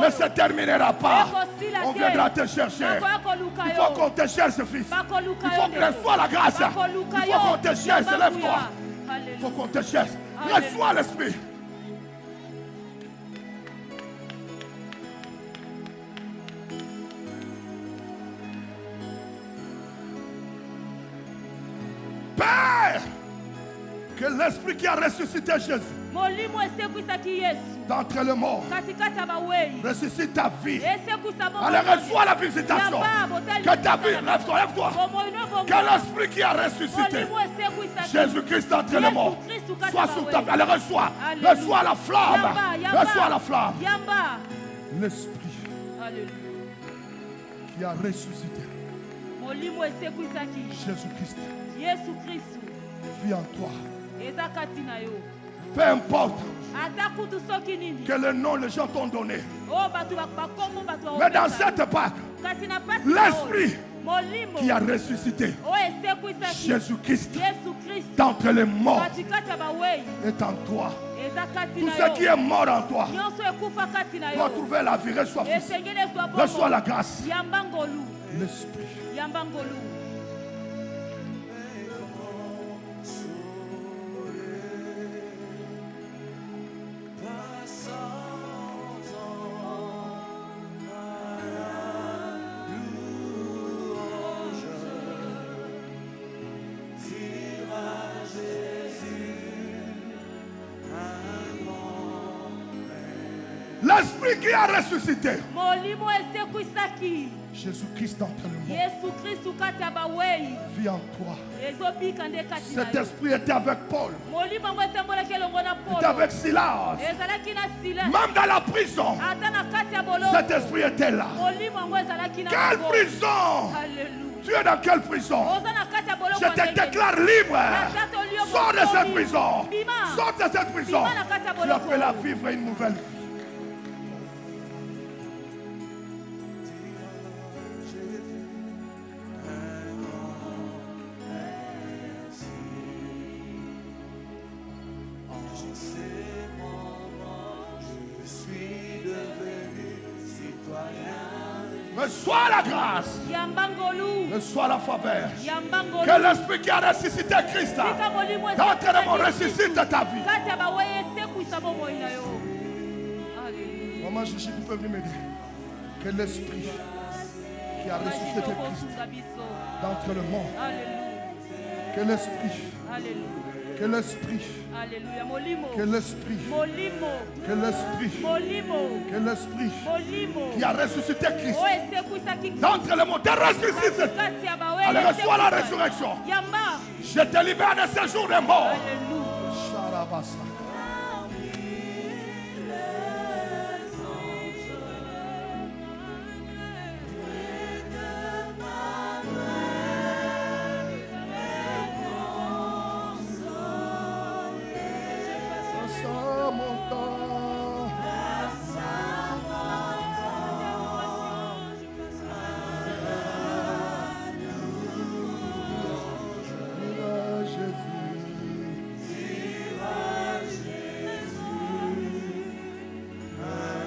ne se terminera pas. On viendra te chercher. Il faut qu'on te cherche, fils. Il faut que reçois la grâce. Il faut qu'on te cherche. Lève-toi. Il faut qu'on te cherche. Reçois l'Esprit. Père, que l'Esprit qui a ressuscité Jésus d'entre les morts ressuscite ta vie. Allez, reçois la visitation. Que ta vie, lève-toi, lève-toi. Que l'Esprit qui a ressuscité Jésus-Christ d'entre les morts soit sur ta vie. Allez, reçois. Reçois la flamme. Reçois la flamme. L'Esprit qui a ressuscité Jésus-Christ vit en toi. Peu importe que le nom les gens t'ont donné. Mais dans cette Pâque, l'Esprit qui a ressuscité Jésus-Christ d'entre les morts est en toi. Tout ce qui est mort en toi doit trouver la vie. Reçois, fils. Reçois la grâce. L'Esprit. L'Esprit qui a ressuscité Jésus-Christ d'entre les morts vit en toi. Cet esprit était avec Paul, était avec Silas, même dans la prison. Cet esprit était là. Quelle prison? Tu es dans quelle prison? Je te déclare libre. Sors de cette prison. Sors de cette prison. Tu appelles à vivre une nouvelle vie. Reçois la grâce. Reçois la faveur. Que l'esprit qui a ressuscité Christ d'entraînement ressuscite ta vie. Maman Chichi, tu peux venir m'aider. Que l'esprit qui a ressuscité Christ d'entraînement. Que l'esprit. Que l'esprit. Que l'esprit. Que l'esprit. Que l'esprit qui a ressuscité Christ d'entre les morts te ressuscite. Allez, reçois la résurrection. Je te libère de ce jour de mort.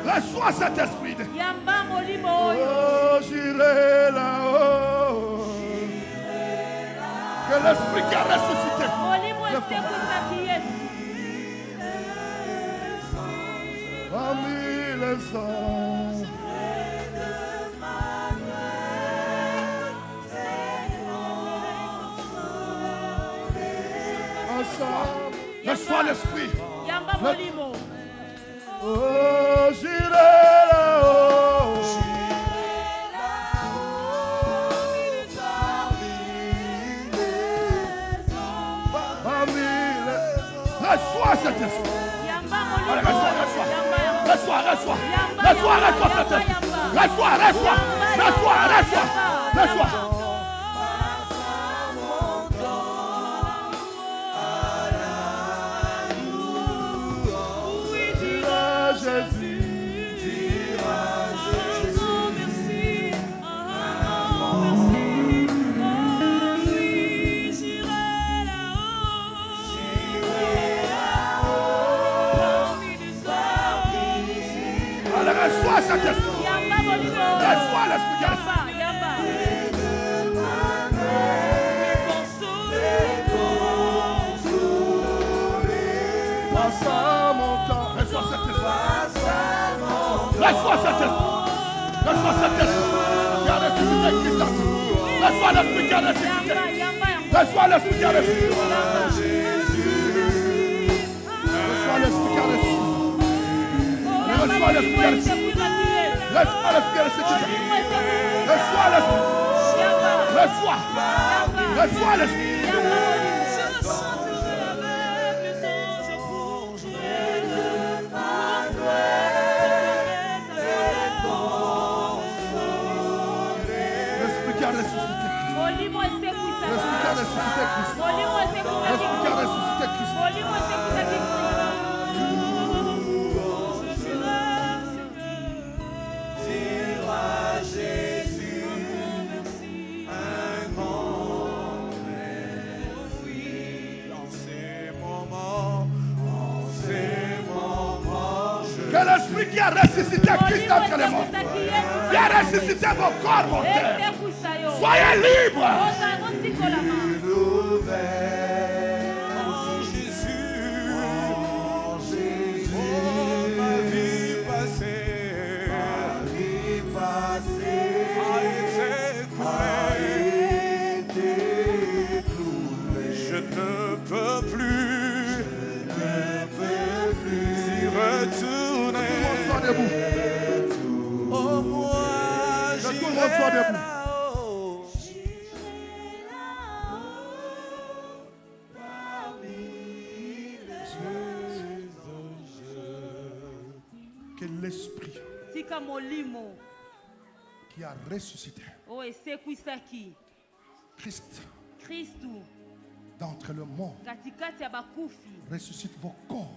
Reçois cet esprit. Oh, j'irai là-haut. Que l'esprit qui a ressuscité. Parmi les hommes. Ensemble. Reçois l'esprit. Oh, j'irai là-haut. Reçois cet esprit. Allez, reçois cet esprit. Reçois cet esprit. Reçois. Reçois cet esprit. Reçois l'esprit qui a reçois cet esprit. Reçois cet esprit. Reçois cet esprit qui a ressuscité Christ. Reçois l'esprit qui a ressuscité. Reçois l'esprit qui a ressuscité. Reçois l'esprit qui a ressuscité. Reçois l'esprit qui a ressuscité. Reçois l'esprit qui a ressuscité. Reçois l'esprit. Reçois l'esprit. L'esprit qui a ressuscité Christ. L'esprit qui a ressuscité Christ. L'esprit qui a ressuscité Christ. Que l'esprit qui a ressuscité Christ entre les morts, qui a ressuscité vos corps mortels, soyez libres. Je ne peux plus y retourner. Oh, moi, j'irai là-haut. Que l'esprit qui a ressuscité Christ d'entre le monde. Ressuscite vos corps.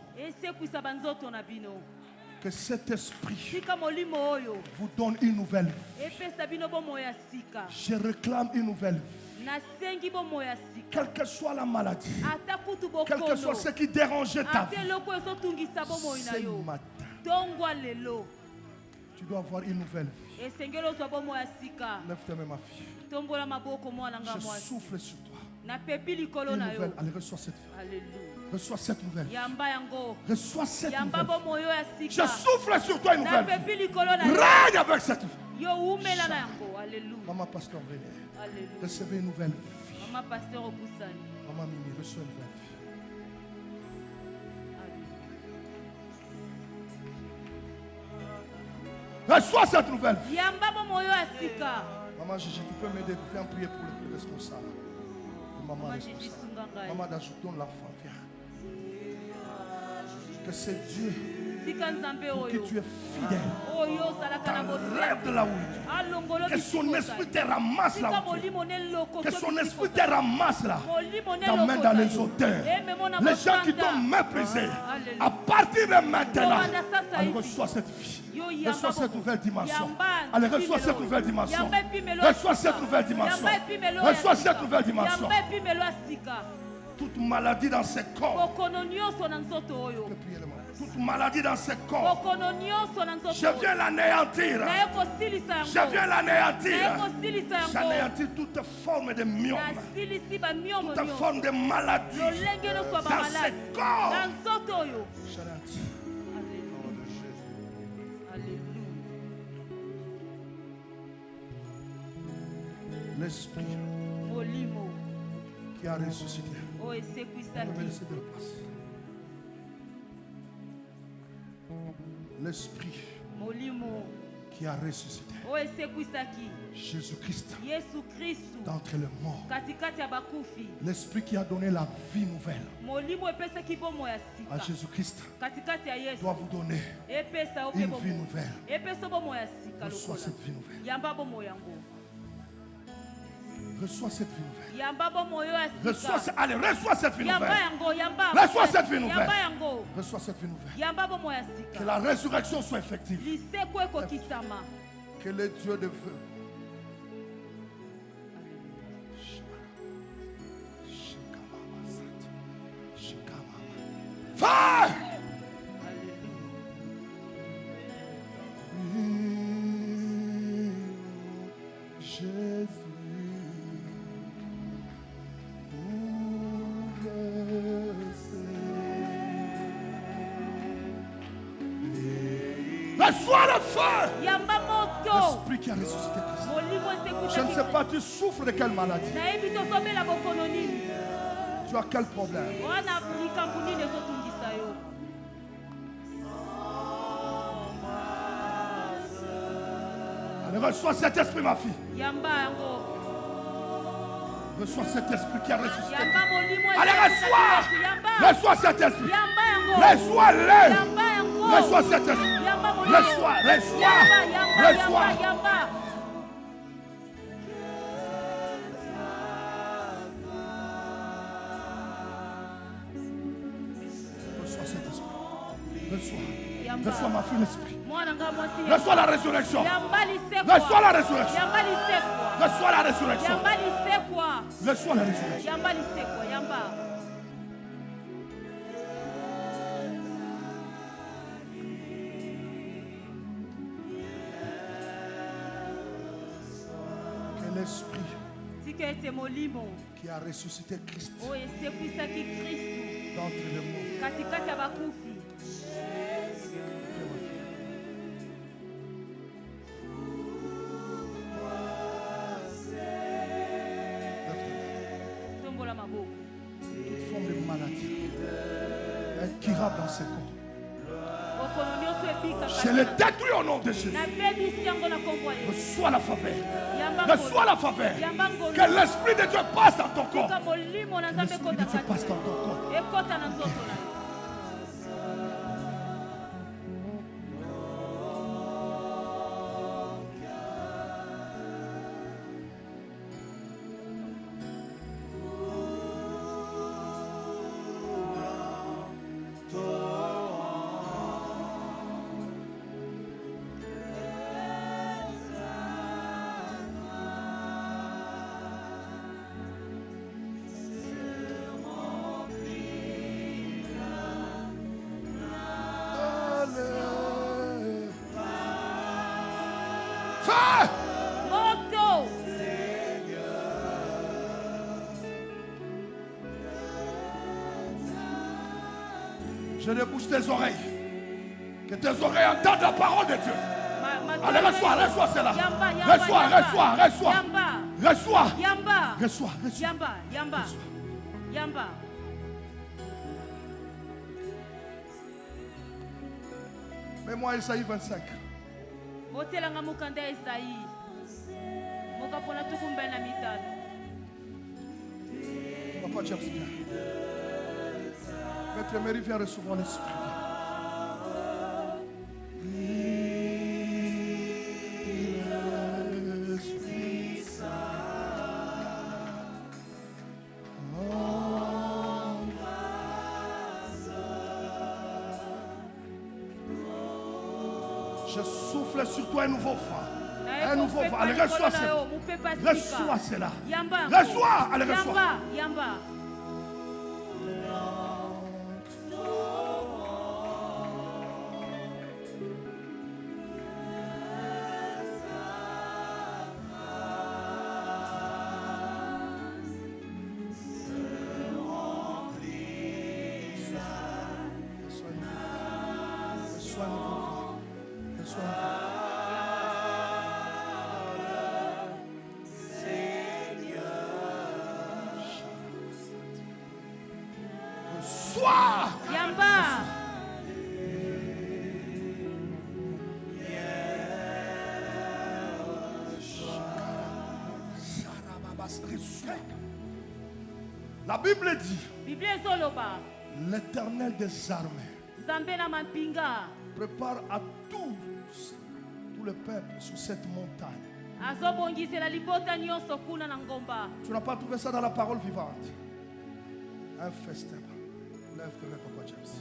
Que cet esprit vous donne une nouvelle vie. Je réclame une nouvelle vie. Quelle que soit la maladie, quel que soit ce qui dérangeait ta vie, ce matin, tu dois avoir une nouvelle vie. Lève tes mains, ma fille. Je souffle sur toi. Une nouvelle. Allez, reçois cette vie. Alléluia. Reçois cette nouvelle. Reçois cette nouvelle. Je souffle sur toi une nouvelle. Règne avec cette vie. Maman pasteur, venez. Recevez une nouvelle vie. Maman Mimi, reçois une nouvelle vie. Reçois cette nouvelle vie. Maman Gigi, tu peux m'aider. Viens prier pour le responsable. Maman responsable. Maman d'ajoutons l'enfant. Viens. Que c'est Dieu pour qui tu es fidèle. Rêve de là où tu es. Que son esprit te ramasse là où tu es. Que son esprit te ramasse là. T'emmène dans les hauteurs. Les gens qui t'ont méprisé. À partir de maintenant, allez, reçois cette vie. Reçois cette nouvelle dimension. Allez, reçois cette nouvelle dimension. Reçois cette nouvelle dimension. Reçois cette nouvelle dimension. Toute maladie dans ses corps. Toute maladie dans ses corps. Je viens l'anéantir. Je viens l'anéantir. J'anéantis toute forme de myome. Toute forme de maladie dans ses corps. J'anéantis. L'esprit qui a ressuscité. L'esprit qui a ressuscité. Jésus-Christ d'entre les morts. L'esprit qui a donné la vie nouvelle à Jésus-Christ doit vous donner une vie nouvelle. Reçois cette vie nouvelle. Reçois cette vie nouvelle. Allez, reçois cette vie nouvelle. Reçois cette vie nouvelle. Reçois cette vie nouvelle. Que la résurrection soit effective. Que le Dieu de feu. Fire! Jésus. Reçois le feu. L'esprit qui a ressuscité Christ. Je ne sais pas, tu souffres de quelle maladie? Tu as quel problème? Allez, reçois cet esprit, ma fille. Reçois cet esprit qui a ressuscité. Allez, reçois. Reçois cet esprit. Reçois-le. Reçois cet esprit. Reçois. Reçois cet esprit. Reçois ma fille l'esprit. Reçois la résurrection. Reçois la résurrection. Reçois la résurrection. Reçois la résurrection. Que l'esprit qui a ressuscité Christ d'entre les morts. Toute forme de maladie incurable dans ses corps. Je le détruis au nom de Jésus. Reçois la faveur. Reçois la faveur. Que l'esprit de Dieu passe dans ton corps. Que l'esprit de Dieu passe dans ton corps. Je débouche tes oreilles. Que tes oreilles entendent la parole de Dieu. Allez, reçois cela. Reçois. Yamba. Mets-moi Isaïe 25. Botelanga mukanda Isaïe. Mokapona tukumbe na mitano. Papa James, viens. Maître Emery, viens recevoir l'Esprit. Je souffle sur toi un nouveau vent. Un nouveau vent. Allez, reçois cela. Reçois cela. Reçois. Allez, reçois. Yamba. La Bible dit, l'Éternel des armées prépare à tous les peuples sur cette montagne. Tu n'as pas trouvé ça dans la parole vivante. Un festin. Lève-toi, Papa James.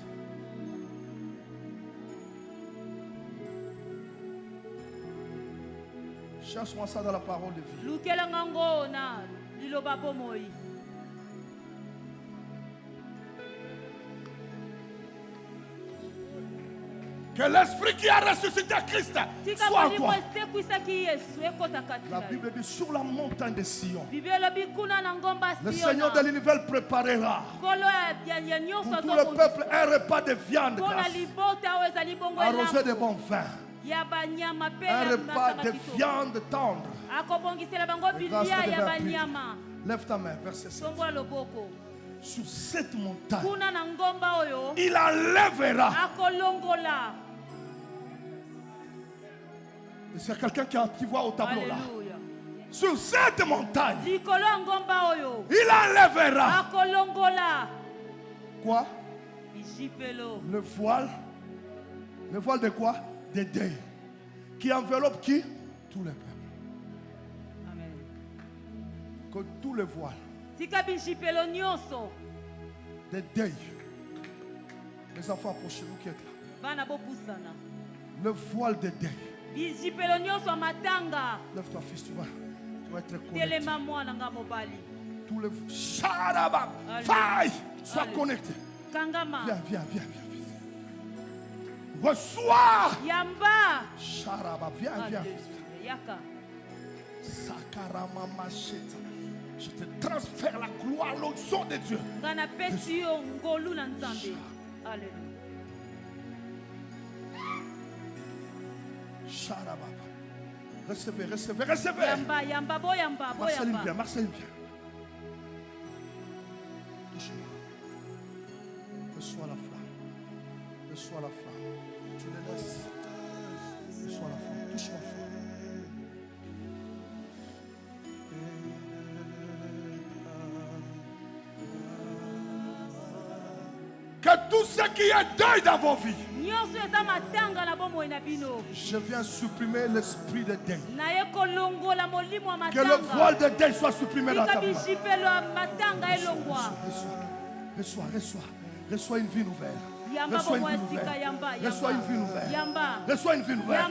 Cherche-moi ça dans la parole de vie. Que l'esprit qui a ressuscité Christ soit en toi. La Bible dit sur la montagne de Sion, le Seigneur de l'univers préparera pour tout le peuple un repas de viande grasse, arrosé de bon vin, un repas de viande tendre. Lève ta main, verset 7. Sur cette montagne, il enlèvera. C'est quelqu'un qui voit au tableau là. Sur cette montagne, il enlèvera. Quoi? Le voile. Le voile de quoi? De deuil. Qui enveloppe qui? Tous les peuples. Amen. Que tous les voiles de deuil. Les enfants, approchez-vous qui êtes là. Le voile de deuil. Lève-toi, fils, tu vas être connecté. Tous les Charabam, faille, sois connecté. Viens. Reçois. Charabam, viens. Sakarama macheta. Je te transfère la gloire, l'onction de Dieu. Alléluia. Recevez. Marceline, viens. Touche-moi. Reçois la flamme. Tu le laisses. Reçois la flamme. Touche-moi, flamme. Que tout ce qui est deuil dans vos vies, je viens supprimer l'esprit de deuil. Que le voile de deuil soit supprimé dans ta vie. Reçois une vie nouvelle. Reçois une vie nouvelle.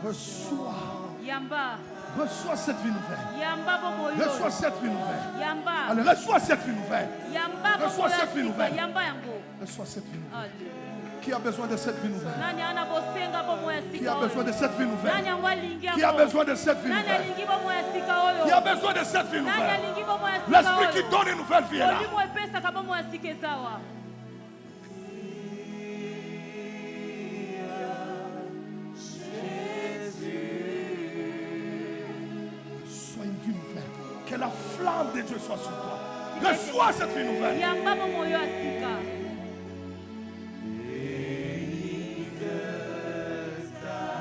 Reçois. Yamba. Reçois cette vie nouvelle. Reçois cette vie nouvelle. Allez, reçois cette vie nouvelle. Reçois cette vie nouvelle. Reçois cette vie nouvelle. Qui a besoin de cette vie nouvelle? Qui a besoin de cette vie nouvelle? Qui a besoin de cette vie nouvelle? Qui a besoin de cette vie nouvelle? L'esprit qui donne une nouvelle vie est là. Sois une vie nouvelle. Que la flamme de Dieu soit sur toi. Reçois cette vie nouvelle.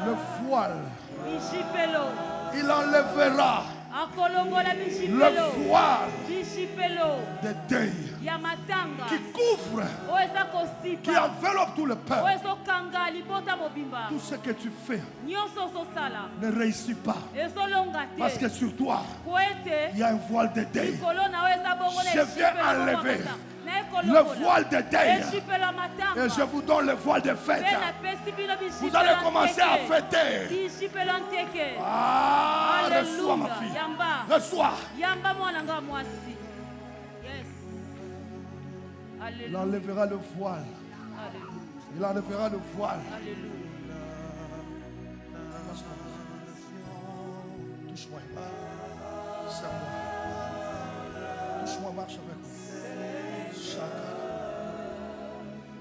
Le voile, il enlèvera le voile de deuil qui couvre, qui enveloppe tout le peuple. Tout ce que tu fais ne réussit pas parce que sur toi il y a un voile de deuil. Je viens enlever le voile de deuil et je vous donne le voile de fête. Vous allez commencer à fêter. Ah, reçois ma fille. Reçois. Il enlèvera le voile. Il enlèvera le voile. Touche-moi. Serre-moi. Touche-moi, marche avec moi.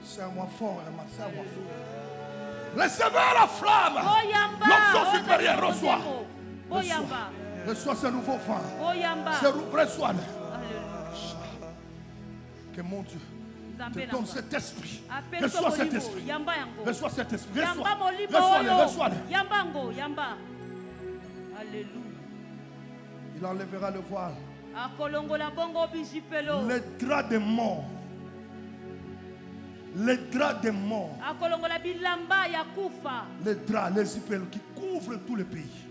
Serre-moi fort, serre-moi fort. Recevez la flamme. L'onction supérieure, reçois. Reçois ce nouveau vent. Reçois-le. Que mon Dieu te donne cet esprit. Reçois cet esprit. Reçois cet esprit. Reçois-le. Reçois-le. Alléluia. Il enlèvera le voile. Les draps de mort. Les draps de mort. Les draps, les ipels qui couvrent tout le pays.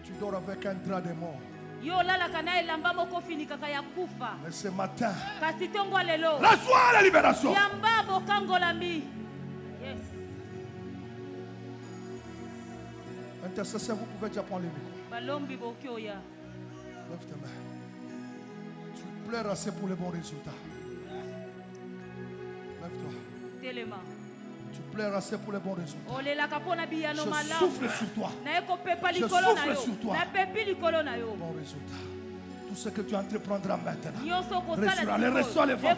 Tu dors avec un drap de mort. Mais ce matin, reçois la libération. Intercesseur, vous pouvez déjà prendre les micros. Lève tes mains. Tu pleures assez pour les bons résultats. Lève-toi. Tu pleures assez pour les bons résultats. Je souffle sur toi. Je souffle sur toi. Bon résultat. Tout ce que tu entreprendras maintenant. Reçois les vents.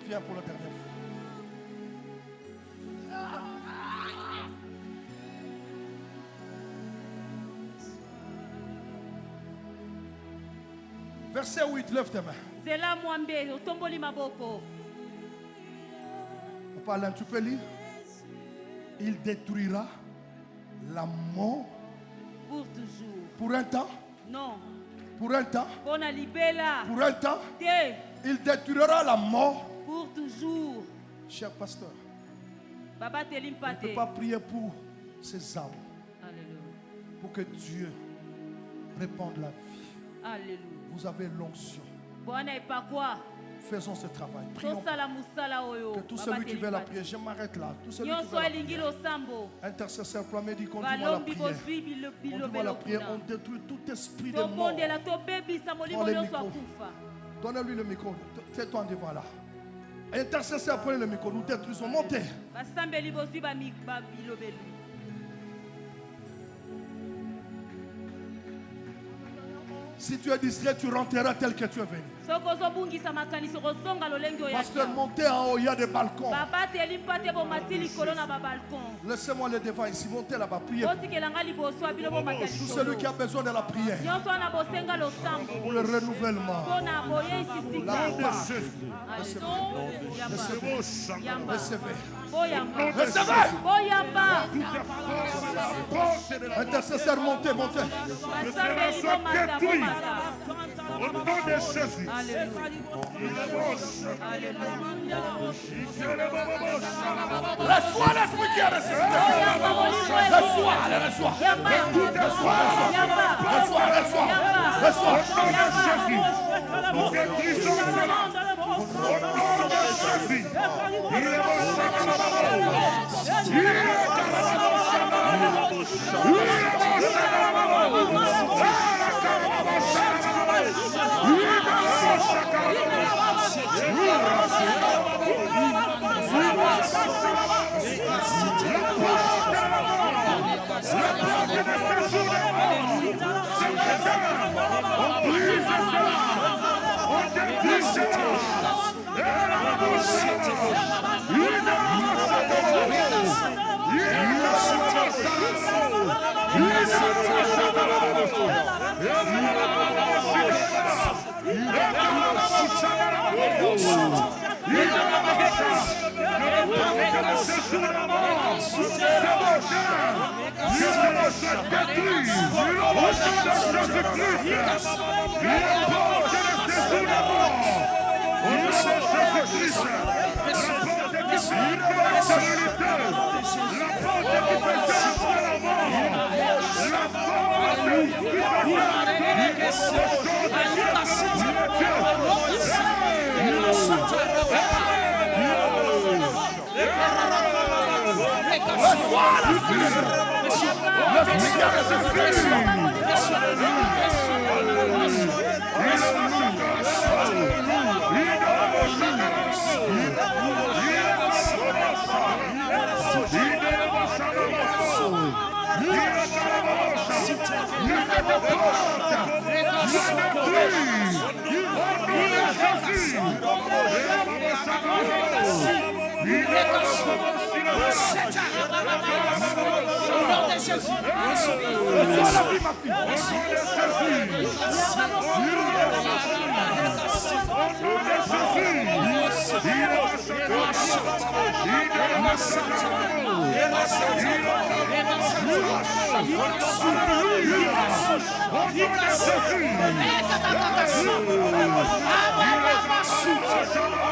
Viens pour la dernière fois. Verset 8, lève tes mains. On parle un petit peu lire. Il détruira la mort pour toujours. Pour un temps? Non. Pour un temps? Pour un temps? Il détruira la mort pour toujours. Cher pasteur, Baba on ne peut pas prier pour ces âmes. Alléluia. Pour que Dieu répande la vie. Alléluia. Vous avez l'onction. Faisons ce travail. Prions. Que tout celui qui veut la prière, je m'arrête là. Tout celui qui veut la prière. Intercesseur, premier dit conduis-moi la prière. Conduis-moi la prière. On détruit tout esprit de mort. Prends le micro. Donnez-lui le micro. Fais-toi en devant là. Intercesseur, prenez le micro. Nous détruisons. Montez. Si tu es distrait, tu rentreras tel que tu es venu. Pasteur, montez en haut, il y a des balcons. Laissez-moi le devant ici, montez là-bas, priez. Tout celui qui a besoin de la prière, pour le renouvellement, la paix, recevez. Intercesseur, montez, montez. Au nom de Jésus. Reçois l'esprit qui est ressuscité. Reçois. Reçois. Nous guérissons cela.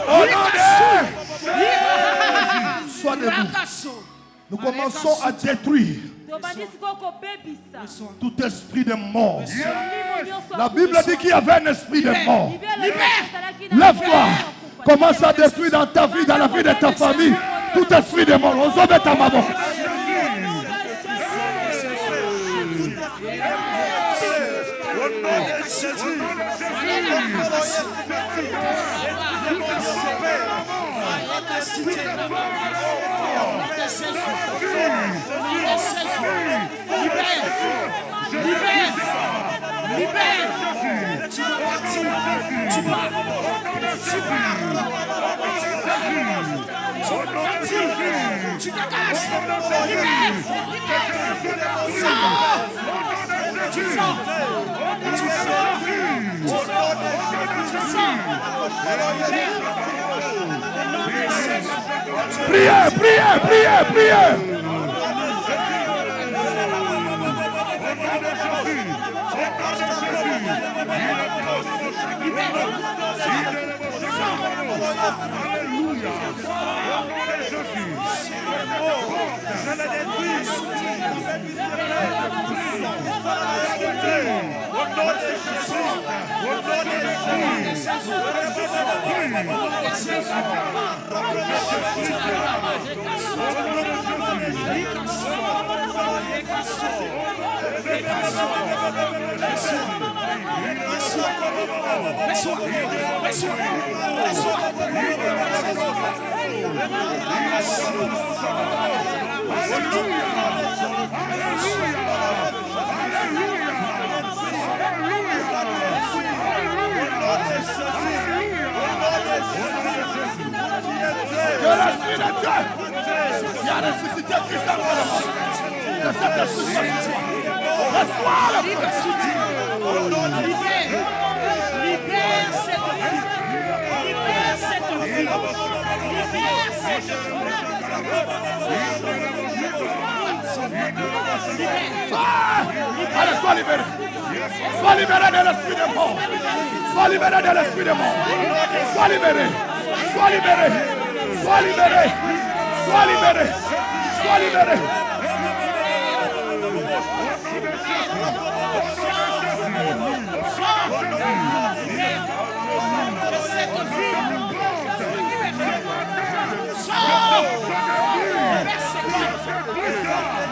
Au nom de Jésus. Sois debout. Nous commençons à détruire tout esprit de mort. La Bible dit qu'il y avait un esprit de mort. Lève-toi. Commence à détruire dans ta vie, dans la vie de ta famille, tout esprit de mort. On met ta maman. Priez. Allez, sois libéré. Sois libéré de l'esprit de mort. Sois libéré de l'esprit de mort. Sois libéré. Sois libéré. Sois libéré. Sois libéré. Sois libéré.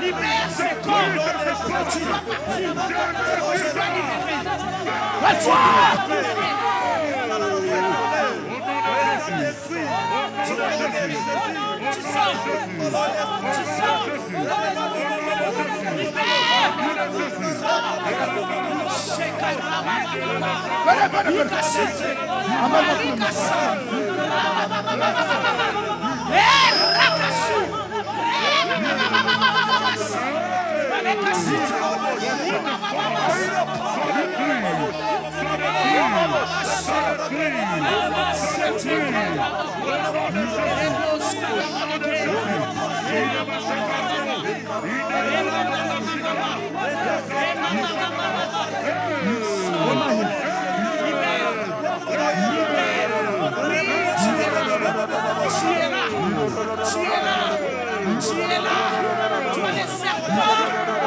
Libère ce corps. Tu dois partir. Tu dois libérer. Laisse-moi. Tu sors. Tu sors. Libère.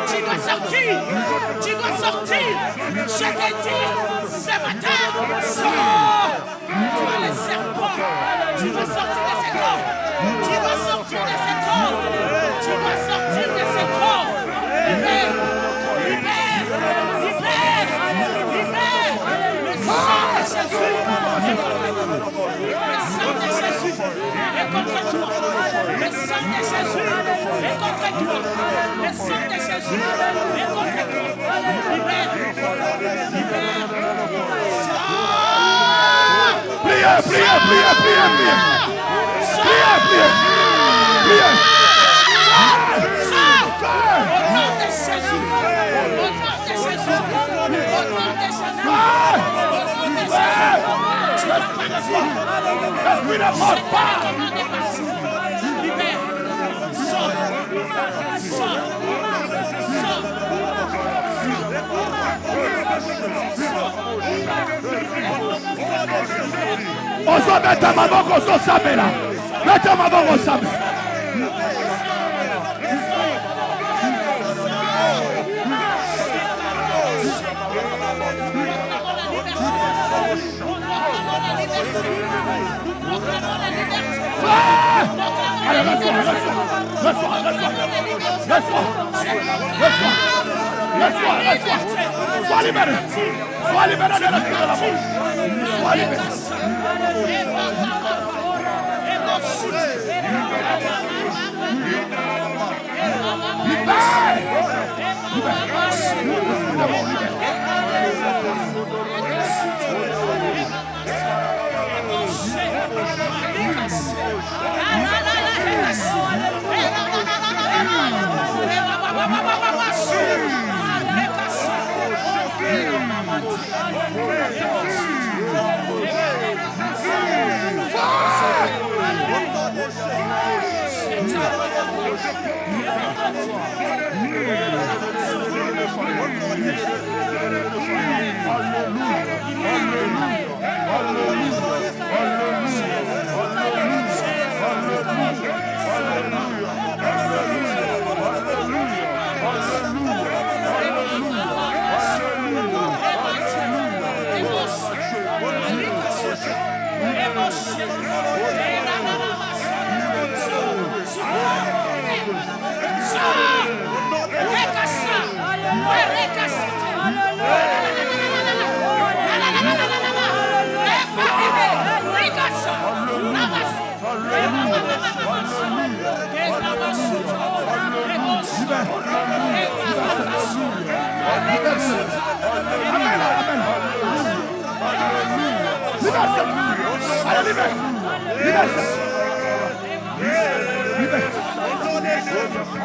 Tu dois sortir. Tu dois sortir. Je te dis ce matin, sors. Tu es le serpent. Tu dois sortir de ce corps. Tu dois sortir de ce corps. Tu dois sortir de ce corps. Libère. Libère. Libère. Libère. Le sang de Jésus est contre toi. Le sang de Jésus est contre toi. Le sang de Jésus est contre toi. Le sang de Jésus est contre toi. Libère. Libère. Priez, priez, priez, priez, priez. Priez, priez. Priez. Sors. Au nom de Jésus. Au nom de Jésus. Au nom de Jésus. Au nom de Jésus. Tu vas partir. L'esprit de mort part. Libère. Sors. Sors. Ozo meta maboko ozo sabela. Meta maboko sabela. Allez, laisse-moi. Sois libéré. Sois libéré de l'esprit de la mort. Sois libéré.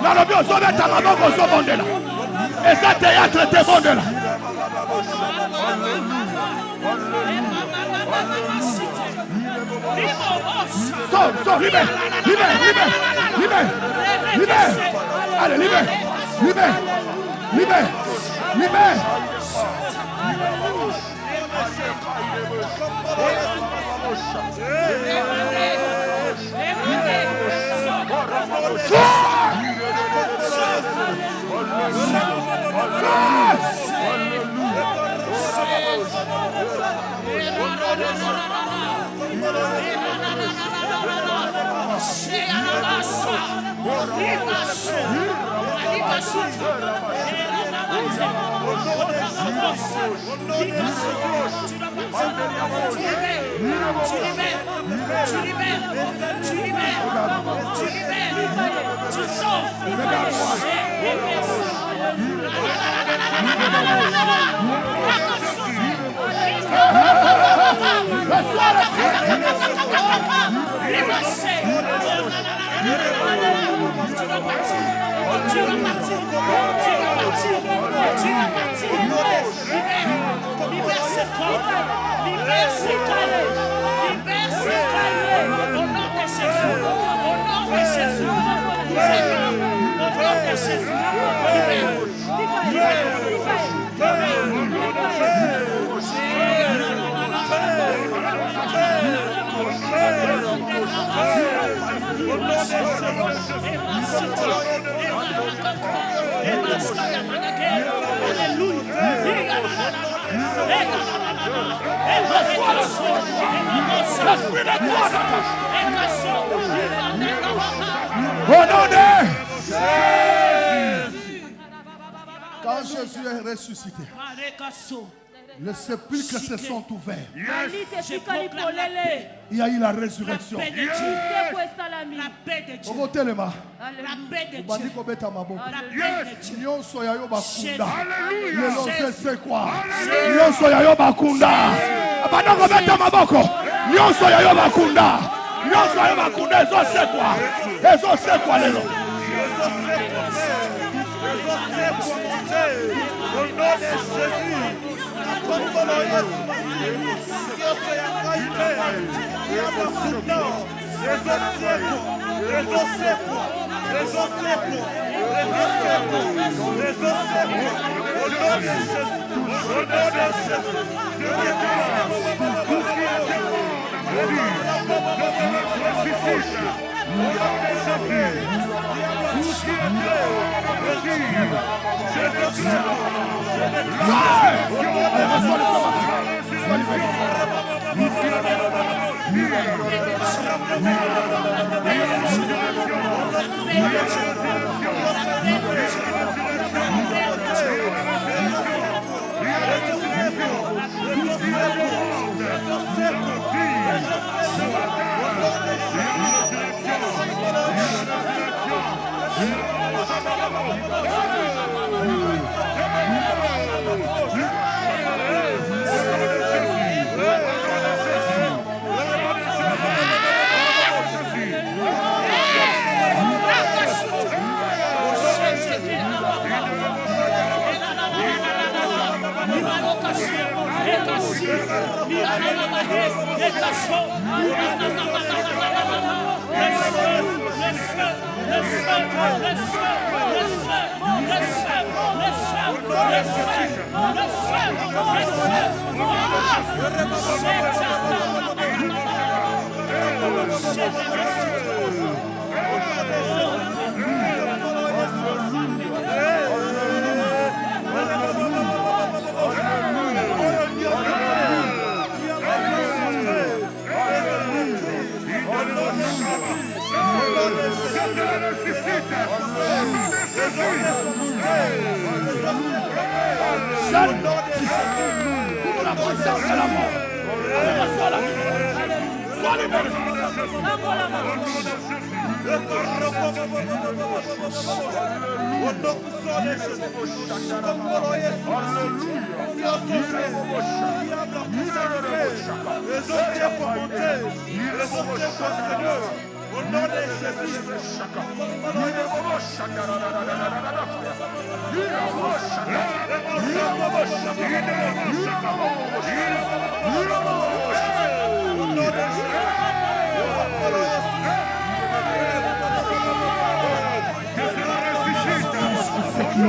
Dans le bio, sauve ta maman qu'on soit bon de là. Et ça théâtre t'es bon de là. Sors, libère. Allez, libère. Libère. Libère. Libère. Quand Jésus est ressuscité, les sépulcres se sont ouverts. Il y a eu la résurrection. La paix de Dieu. Au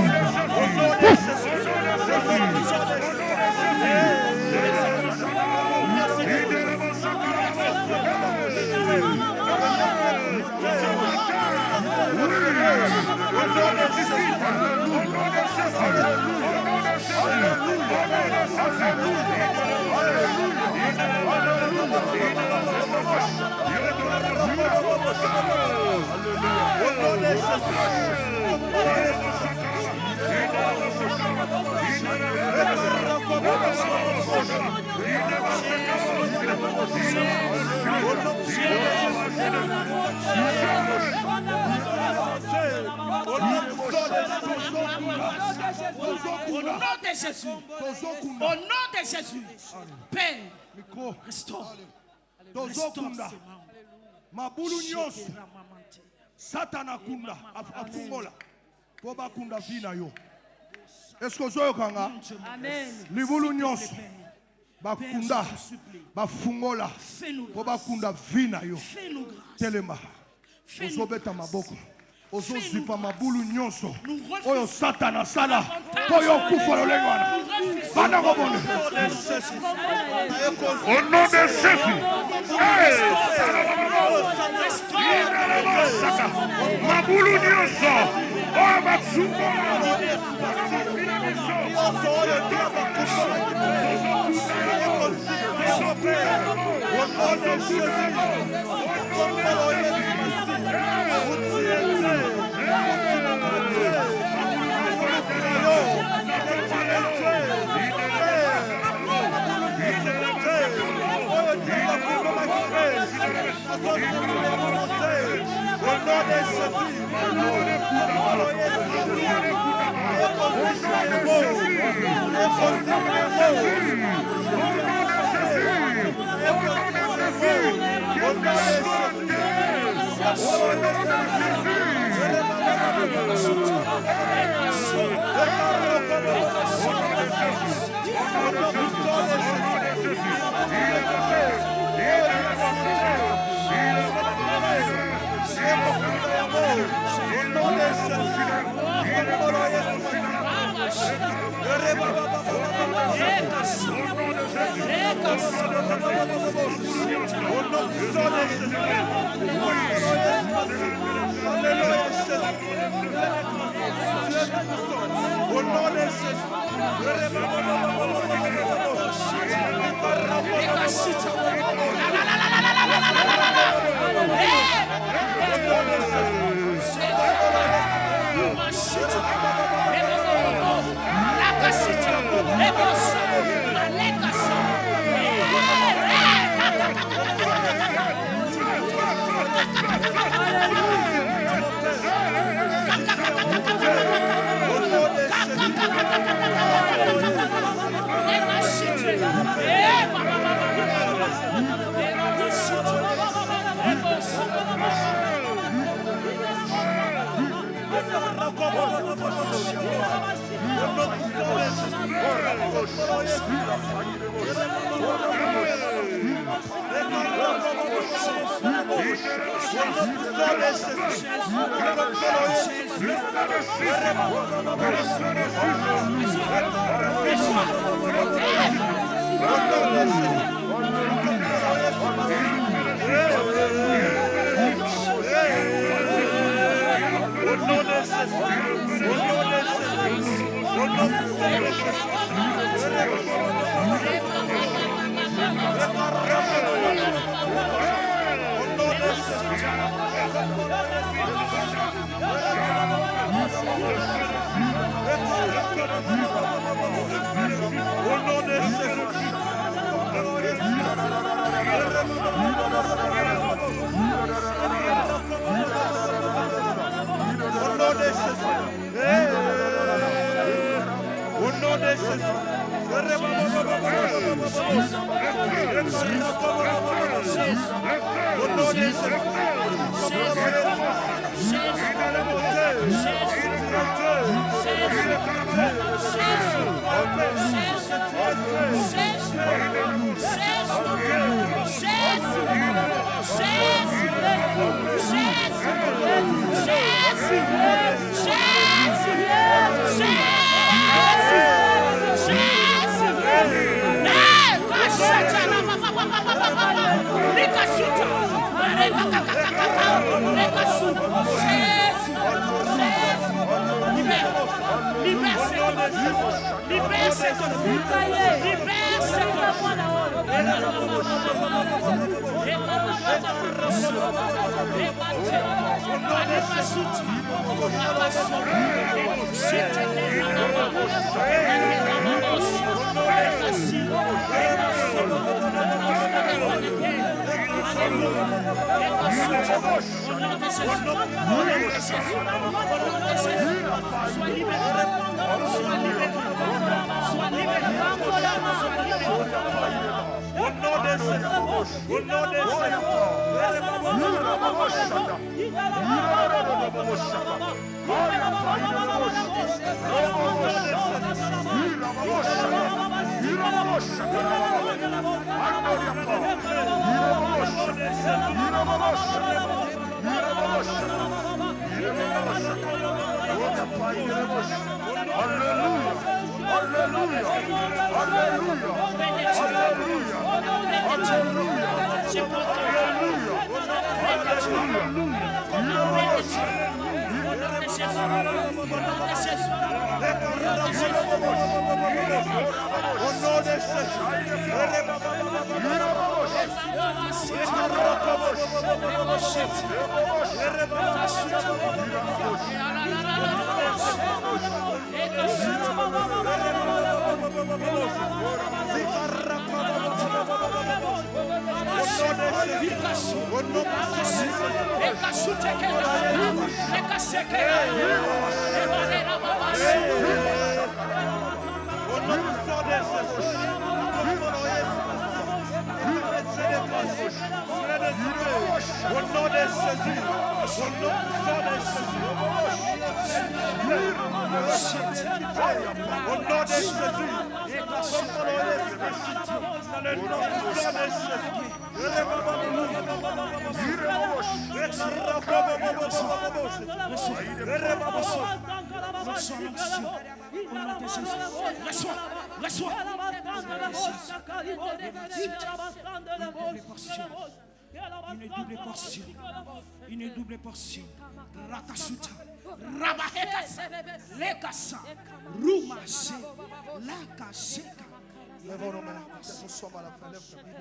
nom de Jésus, Père, restaure. Tozokunda mabulu nyonso satana kunda afungola po bakunda vina yo. Est-ce que ozoyokanga? Libulu nyonso bakunda bafungola po bakunda vina yo. Telema ozobeta maboko ozozipa mabulu nyonso oyo satana sala oyo kufa lolenge wana bana kobone au nom de Jésus. Mabulu nyonso oyo bafungola Une double portion. Rakasuta, Rabahekas, Lekasa, Rumase, Lakaseka. Lève nos mains. Nous sommes à la fin. Lève ta main.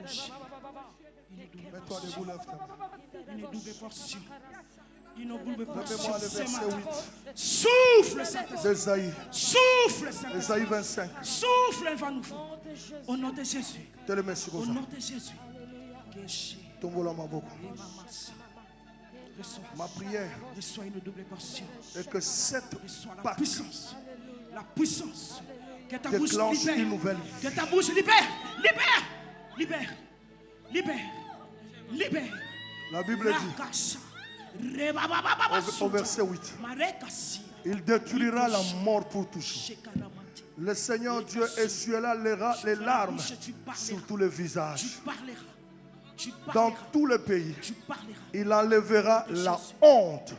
Mets-toi debout, lève ta main. Une double portion. Une double portion. Levez-moi le verset 8. Souffle, Saint-Esprit. D'Ésaïe. Souffle, Saint-Esprit. Ésaïe 25. Souffle, Evanouveau. Au nom de Jésus. Te le mets sur Au nom de Jésus. Tombola Maboko. Ma prière reçoit une double portion. Et que cette la puissance que ta bouche libère, une nouvelle vie. Que ta bouche libère. La Bible dit au verset 8, il détruira la mort pour toujours. Le Seigneur Dieu essuiera les larmes sur tous les visages. Dans tout le pays, il enlèvera la honte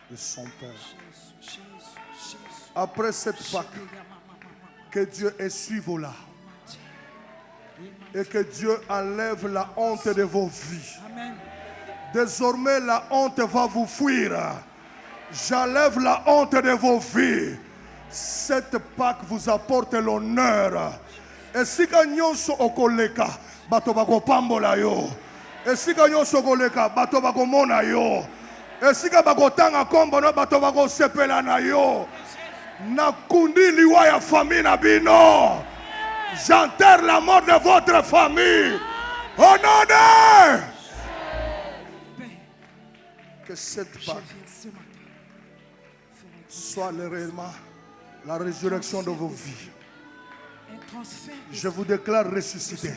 de son Père. Après cette Pâque, que Dieu essuie vos larmes et que Dieu enlève la honte de vos vies. Désormais, la honte va vous fuir. J'enlève la honte de vos vies. Cette Pâque vous apporte l'honneur. Et si gagnons au koleka, bato bako pambola yo. Et si gagnons au koleka, bato bako mona yo. Et si bako tanga kombo no bato bako sepela na yo. Na kundi liwa ya famille na bino. J'enterre la mort de votre famille. Au nom de que cette Pâque soit réellement la résurrection de vos vies. Je vous déclare ressuscité.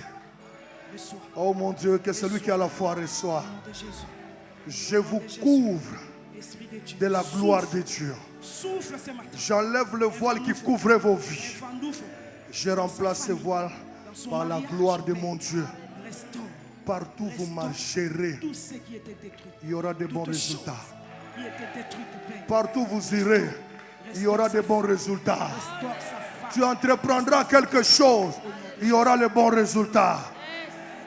Oh mon Dieu, que celui qui a la foi reçoit. Je vous couvre de la gloire de Dieu. J'enlève le voile qui couvrait vos vies. Je remplace ce voile par la gloire de mon Dieu. Partout où vous marcherez, il y aura de bons résultats. Partout où vous irez, il y aura de bons résultats. Tu entreprendras quelque chose, il y aura de bons résultats.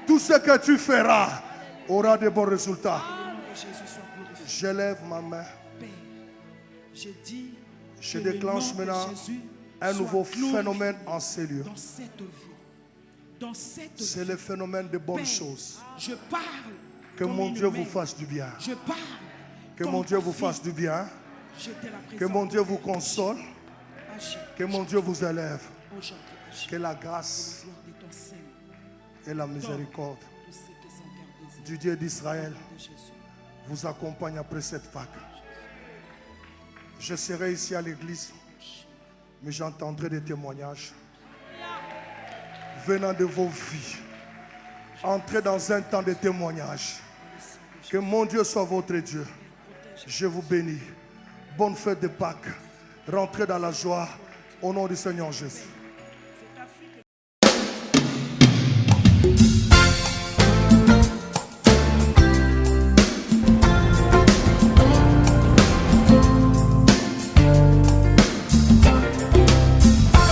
Tout ce que tu feras aura de bons résultats. Je lève ma main. Je déclenche maintenant Un nouveau phénomène en ces lieux. Dans cette vie. Dans cette C'est le phénomène de bonnes choses. Je parle. Que mon Dieu vous fasse du bien. Je parle. Que mon Dieu vous fasse du bien. Que mon Dieu vous console. Que mon Dieu vous élève. Que la grâce et la miséricorde du Dieu d'Israël vous accompagne après cette vague. Je serai ici à l'église, mais j'entendrai des témoignages venant de vos vies. Entrez dans un temps de témoignage. Que mon Dieu soit votre Dieu. Je vous bénis. Bonne fête de Pâques. Rentrez dans la joie au nom du Seigneur Jésus.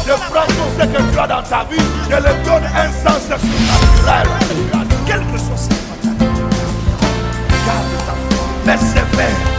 Je prends tout ce que tu as dans ta vie, je le donne un sens surnaturel. Quel que soit ce matin, garde ta foi, persévère.